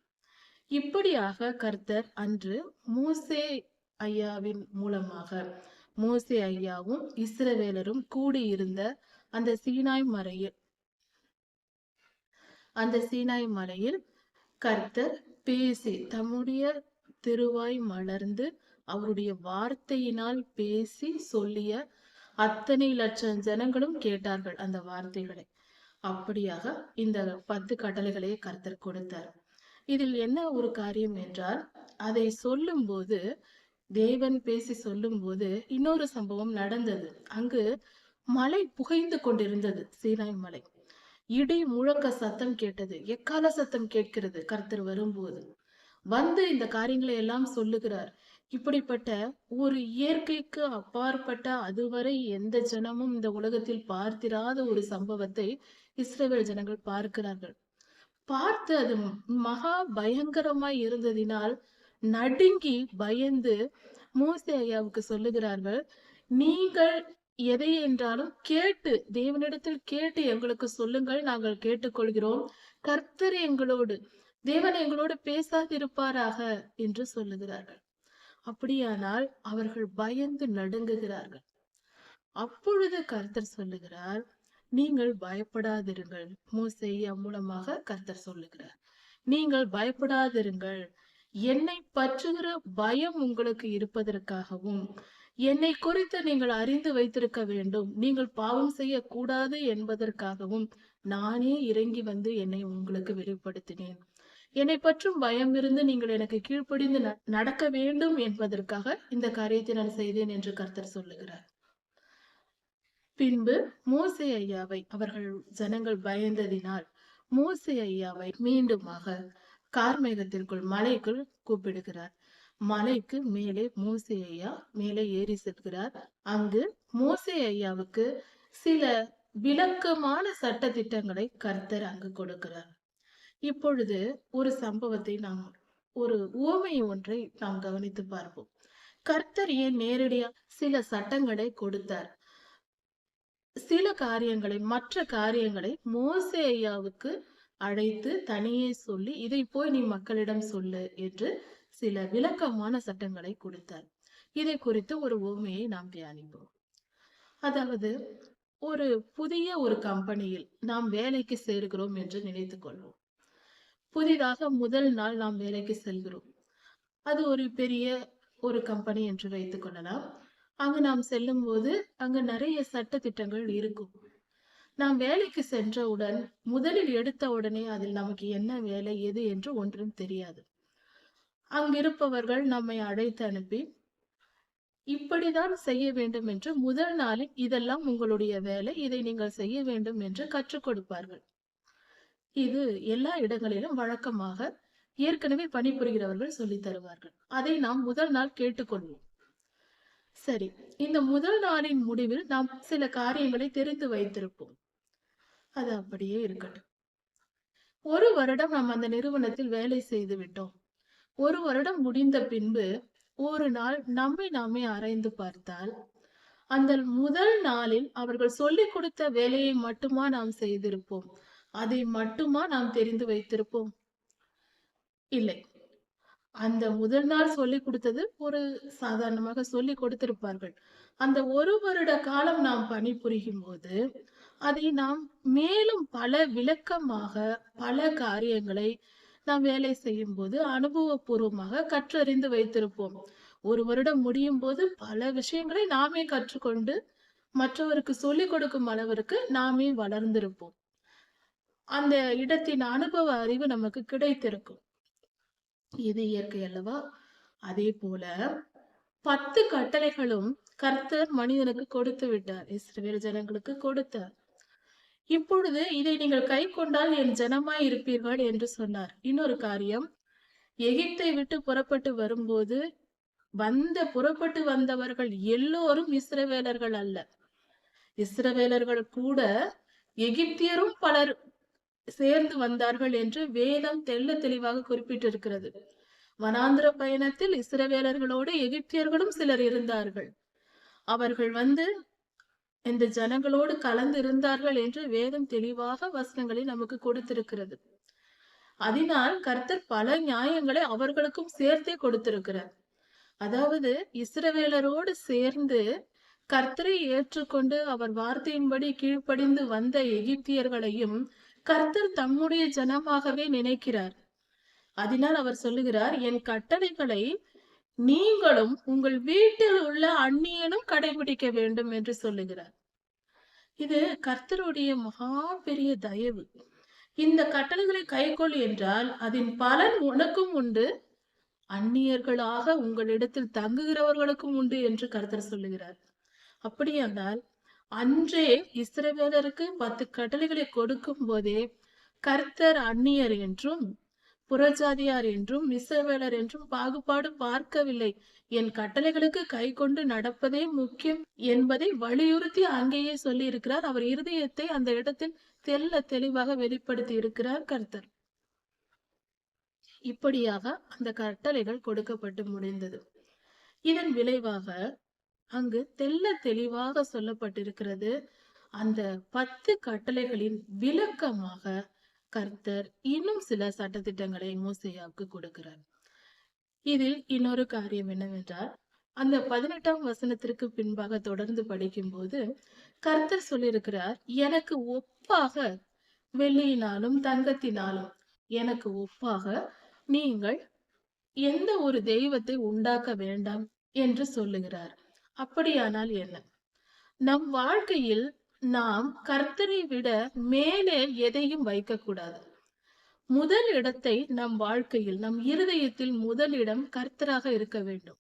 இப்படியாக கர்த்தர் அன்று மோசே ஐயாவின் மூலமாக, மோசே ஐயாவும் இஸ்ரவேலரும் கூடியிருந்த அந்த சீனாய் மலையில் கர்த்தர் பேசி தம்முடைய திருவாய் மலர்ந்து அவருடைய வார்த்தையினால் பேசி சொல்லிய அத்தனை லட்சம் ஜனங்களும் கேட்டார்கள் அந்த வார்த்தைகளை. அப்படியாக இந்த 10 கட்டளைகளை கர்த்தர் கொடுத்தார். இதில் என்ன ஒரு காரியம் என்றால், அதை சொல்லும் போது, தேவன் பேசி சொல்லும் போது இன்னொரு சம்பவம் நடந்தது. அங்கு மலை புகைந்து கொண்டிருந்தது. சீனாய் மலை இடி முழக்க சத்தம் கேட்டது, எக்கால சத்தம் கேட்கிறது. கர்த்தர் வரும்போது வந்து இந்த காரியங்களை எல்லாம் சொல்லுகிறார். இப்படிப்பட்ட ஒரு இயற்கைக்கு அப்பாற்பட்ட, அதுவரை எந்த ஜனமும் இந்த உலகத்தில் பார்த்திராத ஒரு சம்பவத்தை இஸ்ரவேல் ஜனங்கள் பார்க்கிறார்கள். பார்த்து அது மகா பயங்கரமாய் இருந்ததினால் நடுங்கி பயந்து மோசே ஐயாவுக்கு சொல்லுகிறார்கள், நீங்கள் எதை என்றாலும் கேட்டு, தேவனிடத்தில் கேட்டு எங்களுக்கு சொல்லுங்கள், நாங்கள் கேட்டுக்கொள்கிறோம். கர்த்தர் எங்களோடு, தேவன் எங்களோடு பேசாதிருப்பாராக என்று சொல்லுகிறார்கள். அப்படியானால் அவர்கள் பயந்து நடுங்குகிறார்கள். அப்பொழுது கர்த்தர் சொல்லுகிறார், நீங்கள் பயப்படாதிருங்கள். மோசே ஐயா மூலமாக கர்த்தர் சொல்லுகிறார், நீங்கள் பயப்படாதிருங்கள். என்னை பற்றுகிற பயம் உங்களுக்கு இருப்பதற்காகவும், என்னை குறித்து நீங்கள் அறிந்து வைத்திருக்க வேண்டும், நீங்கள் பாவம் செய்யக்கூடாது என்பதற்காகவும் நானே இறங்கி வந்து என்னை உங்களுக்கு வெளிப்படுத்தினேன். என்னை பற்றும் பயம் இருந்து நீங்கள் எனக்கு கீழ்ப்படிந்து நடக்க வேண்டும் என்பதற்காக இந்த காரியத்தை நான் செய்தேன் என்று கர்த்தர் சொல்லுகிறார். பின்பு மோசே ஐயாவை, அவர்கள் ஜனங்கள் பயந்ததினால் மோசே ஐயாவை மீண்டுமாக கார்மேகத்திற்குள், மலைக்குள் கூப்பிடுகிறார். மலைக்கு மேலே மோசே ஐயா மேலே ஏறி செல்கிறார். அங்கு மோசே ஐயாவுக்கு சில விளக்கமான சட்ட திட்டங்களை கர்த்தர் அங்கு கொடுக்கிறார். இப்பொழுது ஒரு சம்பவத்தை ஒரு உவமை ஒன்றை நாம் கவனித்து பார்ப்போம். கர்த்தர் ஏன் நேரடியா சில சட்டங்களை கொடுத்தார்? சில காரியங்களை, மற்ற காரியங்களை மோசே ஐயாவுக்கு அழைத்து தனியே சொல்லி, இதை போய் நீ மக்களிடம் சொல்லு என்று சில விளக்கமான சட்டங்களை கொடுத்தார். இதை குறித்து ஒரு உவமையை நாம் தியானிப்போம். அதாவது, ஒரு புதிய ஒரு கம்பெனியில் நாம் வேலைக்கு சேர்கிறோம் என்று நினைத்துக் கொள்வோம். புதிதாக முதல் நாள் நாம் வேலைக்கு செல்கிறோம். அது ஒரு பெரிய ஒரு கம்பெனி என்று வைத்துக் கொள்ளலாம். அங்கு நாம் செல்லும் போது அங்கு நிறைய சட்ட திட்டங்கள் இருக்கும். நாம் வேலைக்கு சென்றவுடன் முதலில் எடுத்த உடனே அதில் நமக்கு என்ன வேலை, எது என்று ஒன்றும் தெரியாது. அங்கிருப்பவர்கள் நம்மை அழைத்து அனுப்பி, இப்படிதான் செய்ய வேண்டும் என்று முதல் நாளில் இதெல்லாம் உங்களுடைய வேலை, இதை நீங்கள் செய்ய வேண்டும் என்று கற்றுக் கொடுப்பார்கள். இது எல்லா இடங்களிலும் வழக்கமாக ஏற்கனவே பணிபுரிகிறவர்கள் சொல்லி தருவார்கள். அதை நாம் முதல் நாள் கேட்டுக்கொள்வோம். சரி, இந்த முதல் நாளின் முடிவில் நாம் சில காரியங்களை தெரிந்து வைத்திருப்போம். அது அப்படியே இருக்கட்டும். ஒரு வருடம் நாம் அந்த நிறுவனத்தில் வேலை செய்து விட்டோம். ஒரு வருடம் முடிந்த பின்பு ஒரு நாள் நம்மை நாமே ஆராய்ந்து பார்த்தால், அந்த முதல் நாளில் அவர்கள் சொல்லிக் கொடுத்த வேலையை மட்டுமா நாம் செய்திருப்போம்? அதை மட்டுமா நாம் தெரிந்து வைத்திருப்போம்? இல்லை. அந்த முதல் நாள் சொல்லிக் கொடுத்தது ஒரு சாதாரணமாக சொல்லிக் கொடுத்திருப்பார்கள். அந்த 1 வருட காலம் நாம் பணிபுரியும்போது, அதை நாம் மேலும் பல விளக்கமாக, பல காரியங்களை நாம் வேலை செய்யும்போது அனுபவபூர்வமாக கற்றறிந்து வைத்திருப்போம். 1 வருடம் முடியும்போது பல விஷயங்களை நாமே கற்றுக்கொண்டு, மற்றவருக்கு சொல்லிக் கொடுக்கும் அளவிற்கு நாமே வளர்ந்திருப்போம். அந்த இடத்தின் அனுபவ அறிவு நமக்கு கிடைத்திருக்கும். இது இயற்கை அல்லவா? அதேபோல 10 கட்டளைகளும் கர்த்தர் மனிதனுக்கு கொடுத்து விட்டார். இஸ்ரவேல் ஜனங்களுக்கு கொடுத்தார். இப்பொழுது இதை நீங்கள் கைக்கொண்டால் என் ஜனமாய் இருப்பீர்கள் என்று சொன்னார். இன்னொரு காரியம், எகிப்தை விட்டு புறப்பட்டு வரும்போது புறப்பட்டு வந்தவர்கள் எல்லோரும் இஸ்ரவேலர்கள் அல்ல. இஸ்ரவேலர்கள் கூட எகிப்தியரும் பலர் சேர்ந்து வந்தார்கள் என்று வேதம் தெள்ளத் தெளிவாக குறிப்பிட்டிருக்கிறது. வனாந்திர பயணத்தில் இஸ்ரவேலர்களோடு எகிப்தியர்களும் சிலர் இருந்தார்கள். அவர்கள் இந்த ஜனங்களோடு கலந்து இருந்தார்கள் என்று வேதம் தெளிவாக வசனங்களை நமக்கு கொடுத்திருக்கிறது. அதனால் கர்த்தர் பல நியாயங்களை அவர்களுக்கும் சேர்த்தே கொடுத்திருக்கிறார். அதாவது இஸ்ரவேலரோடு சேர்ந்து கர்த்தரை ஏற்றுக்கொண்டு அவர் வார்த்தையின்படி கீழ்ப்படிந்து வந்த எகிப்தியர்களையும் கர்த்தர் தம்முடைய ஜனமாகவே நினைக்கிறார். அதனால் அவர் சொல்லுகிறார், என் கட்டளைகளை நீங்களும் உங்கள் வீட்டில் உள்ள அந்நியனும் கடைபிடிக்க வேண்டும் என்று சொல்லுகிறார். இது கர்த்தருடைய மகா பெரிய தயவு. இந்த கட்டளைகளை கைக்கொள் என்றால் அதன் பலன் உனக்கும் உண்டு, அந்நியர்களாக உங்களிடத்தில் தங்குகிறவர்களுக்கும் உண்டு என்று கர்த்தர் சொல்லுகிறார். அப்படியானால் அன்றே இஸ்ரவேலருக்கு 10 கட்டளைகளை கொடுக்கும் போதே கர்த்தர் அந்நியர் என்றும் புறஜாதியார் என்றும் இஸ்ரவேலர் என்றும் பாகுபாடு பார்க்கவில்லை. என் கட்டளைகளுக்கு கை கொண்டு நடப்பதே முக்கியம் என்பதை வலியுறுத்தி அங்கேயே சொல்லி இருக்கிறார். அவர் இருதயத்தை அந்த இடத்தில் தெளிவாக வெளிப்படுத்தி இருக்கிறார் கர்த்தர். இப்படியாக அந்த கட்டளைகள் கொடுக்கப்பட்டு முடிந்தது. இதன் விளைவாக அங்கு தெளிவாக சொல்லப்பட்டிருக்கிறது. அந்த 10 கட்டளைகளின் விளக்கமாக கர்த்தர் இன்னும் சில சட்டதிட்டங்களை மோசேயாவுக்கு கொடுக்கிறார். இதில் இன்னொரு காரியம் என்னவென்றால், அந்த 18ஆம் வசனத்திற்கு பின்பாக தொடர்ந்து படிக்கும் போது கர்த்தர் சொல்லியிருக்கிறார், எனக்கு ஒப்பாக வெள்ளியினாலும் தங்கத்தினாலும் எனக்கு ஒப்பாக நீங்கள் எந்த ஒரு தெய்வத்தை உண்டாக்க வேண்டாம் என்று சொல்லுகிறார். அப்படியானால் என்ன? நம் வாழ்க்கையில் நாம் கர்த்தரை விட மேலே எதையும் வைக்கக்கூடாது. முதல் இடத்தை நம் வாழ்க்கையில், நம் இருதயத்தில் முதலிடம் கர்த்தராக இருக்க வேண்டும்.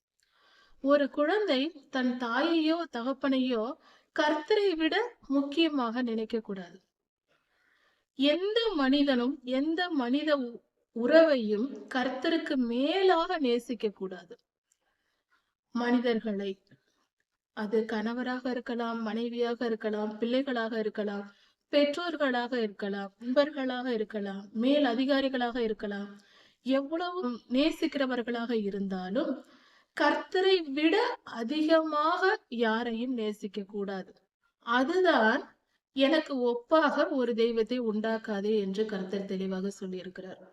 ஒரு குழந்தை தன் தாயையோ தகப்பனையோ கர்த்தரை விட முக்கியமாக நினைக்க கூடாது. எந்த மனிதனும் எந்த மனித உறவையும் கர்த்தருக்கு மேலாக நேசிக்க கூடாது. மனிதர்களை, அது கணவராக இருக்கலாம், மனைவியாக இருக்கலாம், பிள்ளைகளாக இருக்கலாம், பெற்றோர்களாக இருக்கலாம், நண்பர்களாக இருக்கலாம், மேல் அதிகாரிகளாக இருக்கலாம், எவ்வளவு நேசிக்கிறவர்களாக இருந்தாலும் கர்த்தரை விட அதிகமாக யாரையும் நேசிக்க கூடாது. அதுதான் எனக்கு ஒப்பாக ஒரு தெய்வத்தை உண்டாக்காதே என்று கர்த்தர் தெளிவாக சொல்லி இருக்கிறார்.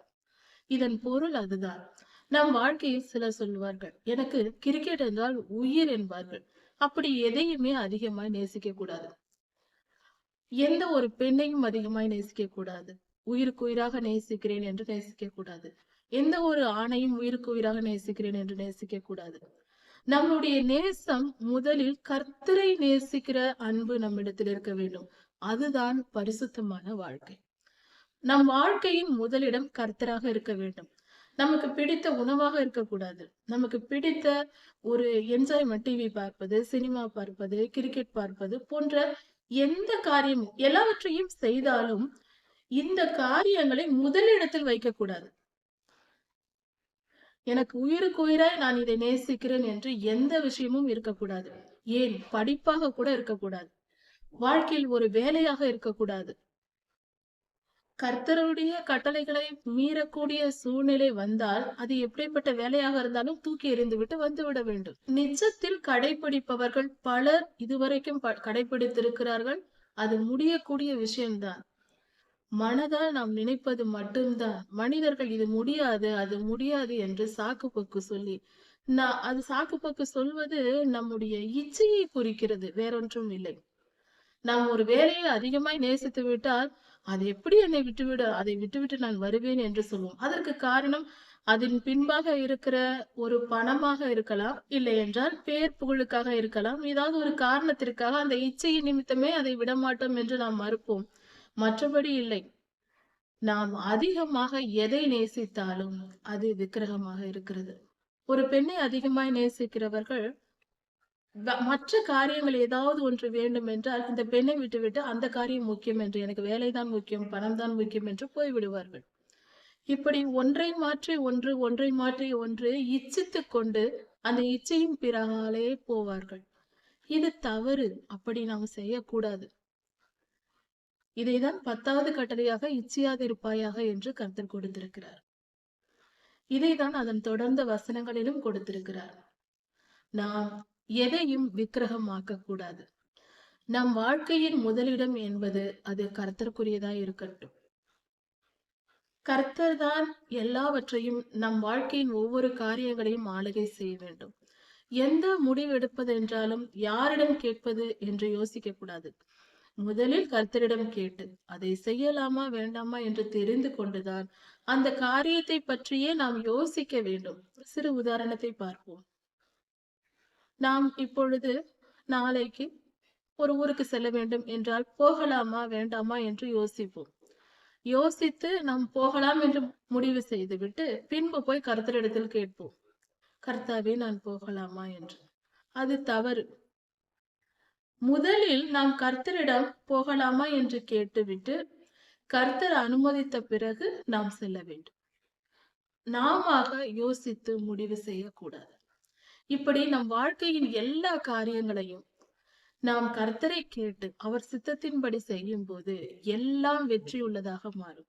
இதன் பொருள் அதுதான். நம் வாழ்க்கையில் சிலர் சொல்வார்கள், எனக்கு கிரிக்கெட் என்றால் உயிர் என்பார்கள். அப்படி எதையுமே அதிகமாய் நேசிக்க கூடாது. எந்த ஒரு பெண்ணையும் அதிகமாய் நேசிக்க கூடாது. உயிருக்கு உயிராக நேசிக்கிறேன் என்று நேசிக்க கூடாது. எந்த ஒரு ஆணையும் உயிருக்கு உயிராக நேசிக்கிறேன் என்று நேசிக்க கூடாது. நம்முடைய நேசம் முதலில் கர்த்தரை நேசிக்கிற அன்பு நம்மிடத்தில் இருக்க வேண்டும். அதுதான் பரிசுத்தமான வாழ்க்கை. நம் வாழ்க்கையின் முதலிடம் கர்த்தராக இருக்க வேண்டும். நமக்கு பிடித்த உணவாக இருக்கக்கூடாது. நமக்கு பிடித்த ஒரு என்ஜாய்மெண்ட், டிவி பார்ப்பது, சினிமா பார்ப்பது, கிரிக்கெட் பார்ப்பது போன்ற எந்த காரியமும், எல்லாவற்றையும் செய்தாலும் இந்த காரியங்களை முதலிடத்தில் வைக்கக்கூடாது. எனக்கு உயிருக்கு உயிராய் நான் இதை நேசிக்கிறேன் என்று எந்த விஷயமும் இருக்கக்கூடாது. ஏன் படிப்பாக கூட இருக்கக்கூடாது. வாழ்க்கையில் ஒரு வேலையாக இருக்கக்கூடாது. கர்த்தருடைய கட்டளைகளை மீறக்கூடிய சூழ்நிலை வந்தால் அது எப்படிப்பட்ட வேலையாக இருந்தாலும் தூக்கி எறிந்துவிட்டு வந்துவிட வேண்டும். நிஜத்தில் கடைபிடிப்பவர்கள் பலர் இதுவரைக்கும் கடைபிடித்திருக்கிறார்கள். அது முடியக்கூடிய விஷயம்தான். மனதால் நாம் நினைப்பது மட்டும்தான். மனிதர்கள் இது முடியாது அது முடியாது என்று சாக்கு போக்கு சொல்லி அது சாக்கு போக்கு சொல்வது நம்முடைய இச்சையை குறிக்கிறது, வேறொன்றும் இல்லை. நாம் ஒரு வேலையை அதிகமாய் நேசித்து விட்டால் அது எப்படி என்னை விட்டுவிட அதை விட்டுவிட்டு நான் வருவேன் என்று சொல்லுவோம். அதற்கு காரணம் அதன் பின்பாக இருக்கிற ஒரு பணமாக இருக்கலாம், இல்லை என்றால் பேர் புகழுக்காக இருக்கலாம். ஏதாவது ஒரு காரணத்திற்காக அந்த இச்சையின் நிமித்தமே அதை விடமாட்டோம் என்று நாம் மறுப்போம். மற்றபடி இல்லை. நாம் அதிகமாக எதை நேசித்தாலும் அது விக்கிரகமாக இருக்கிறது. ஒரு பெண்ணை அதிகமாய் நேசிக்கிறவர்கள் மற்ற காரியங்கள் ஏதாவது ஒன்று வேண்டும் என்றால் இந்த பெண்ணை விட்டுவிட்டு அந்த காரியம் முக்கியம் என்று, எனக்கு வேலைதான் முக்கியம், பணம் தான் முக்கியம் என்று போய்விடுவார்கள். இப்படி ஒன்றை மாற்றி ஒன்று, ஒன்றை மாற்றி ஒன்று இச்சித்துக் கொண்டு அந்த இச்சையின் பிறகாலே போவார்கள். இது தவறு. அப்படி நாம் செய்யக்கூடாது. இதைதான் 10வது கட்டளையாக இச்சியாதிருப்பாயாக என்று கர்த்தர் கொடுத்திருக்கிறார். இதைதான் அதன் தொடர்ந்த வசனங்களிலும் கொடுத்திருக்கிறார். நாம் எதையும் விக்கிரகமாக்க கூடாது. நம் வாழ்க்கையின் முதலிடம் என்பது அது கர்த்தருக்குரியதாய் இருக்கட்டும். கர்த்தர் தான் எல்லாவற்றையும் நம் வாழ்க்கையின் ஒவ்வொரு காரியங்களையும் ஆளுகை செய்ய வேண்டும். எந்த முடிவு எடுப்பது என்றாலும் யாரிடம் கேட்பது என்று யோசிக்க கூடாது. முதலில் கர்த்தரிடம் கேட்டு அதை செய்யலாமா வேண்டாமா என்று தெரிந்து கொண்டுதான் அந்த காரியத்தை பற்றியே நாம் யோசிக்க வேண்டும். சிறு உதாரணத்தை பார்ப்போம். நாம் இப்பொழுது நாளைக்கு ஒரு ஊருக்கு செல்ல வேண்டும் என்றால் போகலாமா வேண்டாமா என்று யோசிப்போம். யோசித்து நாம் போகலாம் என்று முடிவு செய்துவிட்டு பின்பு போய் கர்த்தரிடத்தில் கேட்போம், கர்த்தாவே நான் போகலாமா என்று. அது தவறு. முதலில் நாம் கர்த்தரிடம் போகலாமா என்று கேட்டுவிட்டு கர்த்தர் அனுமதித்த பிறகு நாம் செல்ல வேண்டும். நாம யோசித்து முடிவு செய்யக்கூடாது. இப்படி நம் வாழ்க்கையின் எல்லா காரியங்களையும் நாம் கர்த்தரை கேட்டு அவர் சித்தத்தின்படி செய்யும் போது எல்லாம் வெற்றி உள்ளதாக மாறும்.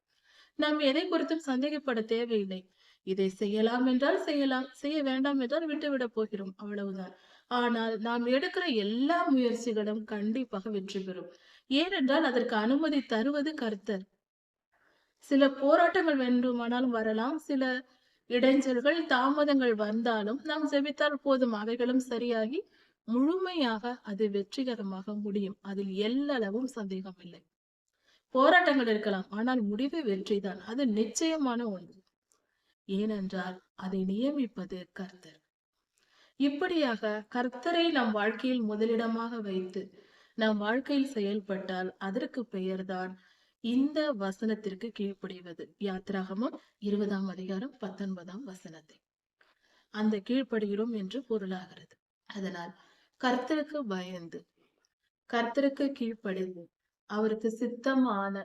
நாம் எதை குறித்தும் சந்தேகப்பட தேவையில்லை. இதை செய்யலாம் என்றால் செய்யலாம், செய்ய வேண்டாம் என்றால் விட்டுவிட போகிறோம், அவ்வளவுதான். ஆனால் நாம் எடுக்கிற எல்லா முயற்சிகளும் கண்டிப்பாக வெற்றி பெறும். ஏனென்றால் அதற்கு அனுமதி தருவது கர்த்தர். சில போராட்டங்கள் வேண்டுமானாலும் வரலாம், சில இடைஞ்சல்கள் தாமதங்கள் வந்தாலும் நாம் ஜெபித்தால் போதும், அவைகளும் சரியாகி முழுமையாக அது வெற்றிகரமாக முடியும். அதில் எல்லளவும் சந்தேகம் இல்லை. போராட்டங்கள் இருக்கலாம், ஆனால் முடிவு வெற்றிதான். அது நிச்சயமான ஒன்று. ஏனென்றால் அதை நியமிப்பது கர்த்தர். இப்படியாக கர்த்தரை நம் வாழ்க்கையில் முதலிடமாக வைத்து நம் வாழ்க்கையில் செயல்பட்டால் அதற்கு பெயர்தான் இந்த வசனத்திற்கு கீழ்ப்படிவது. யாத்திராகமம் 20ஆம் அதிகாரம் 19ஆம் வசனத்தை அந்த கீழ்ப்படுகிறோம் என்று பொருளாகிறது. அதனால் கர்த்தருக்கு பயந்து கர்த்தருக்கு கீழ்ப்படிந்து அவருக்கு சித்தமான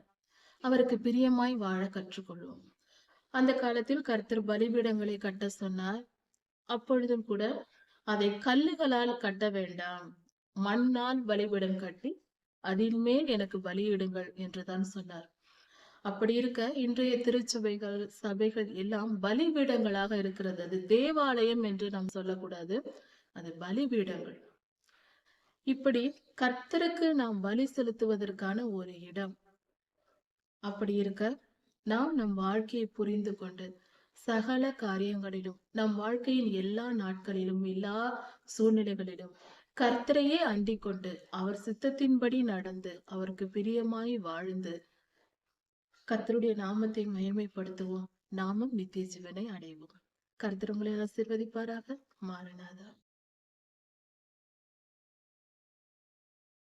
அவருக்கு பிரியமாய் வாழ கற்றுக்கொள்வோம். அந்த காலத்தில் கர்த்தர் பலிபீடங்களை கட்ட சொன்னார். அப்பொழுதும் கூட அதை கல்லுகளால் கட்ட வேண்டாம், மண்ணால் பலிபீடம் கட்டி அதின் மேல் எனக்கு பலியிடுங்கள் என்றுதான் சொன்னார். அப்படி இருக்க இன்றைய திருச்சபைகள் சபைகள் எல்லாம் பலிபீடங்களாக இருக்கிறது. அது தேவாலயம் என்று நாம் சொல்லக்கூடாது, அது பலிபீடங்கள். இப்படி கர்த்தருக்கு நாம் பலி செலுத்துவதற்கான ஒரு இடம். அப்படி இருக்க நாம் நம் வாழ்க்கையை புரிந்து கொண்டு சகல காரியங்களிலும் நம் வாழ்க்கையின் எல்லா நாட்களிலும் எல்லா சூழ்நிலைகளிலும் கர்த்தரையே அண்டிக் கொண்டு அவர் சித்தத்தின்படி நடந்து அவருக்கு பிரியமாய் வாழ்ந்து கர்த்தருடைய நாமத்தை மகிமைப்படுத்துவோம். நாமும் நித்திய ஜீவனை அடைவோம். கர்த்தர் உங்களை ஆசீர்வதிப்பாராக. மாரநாதா.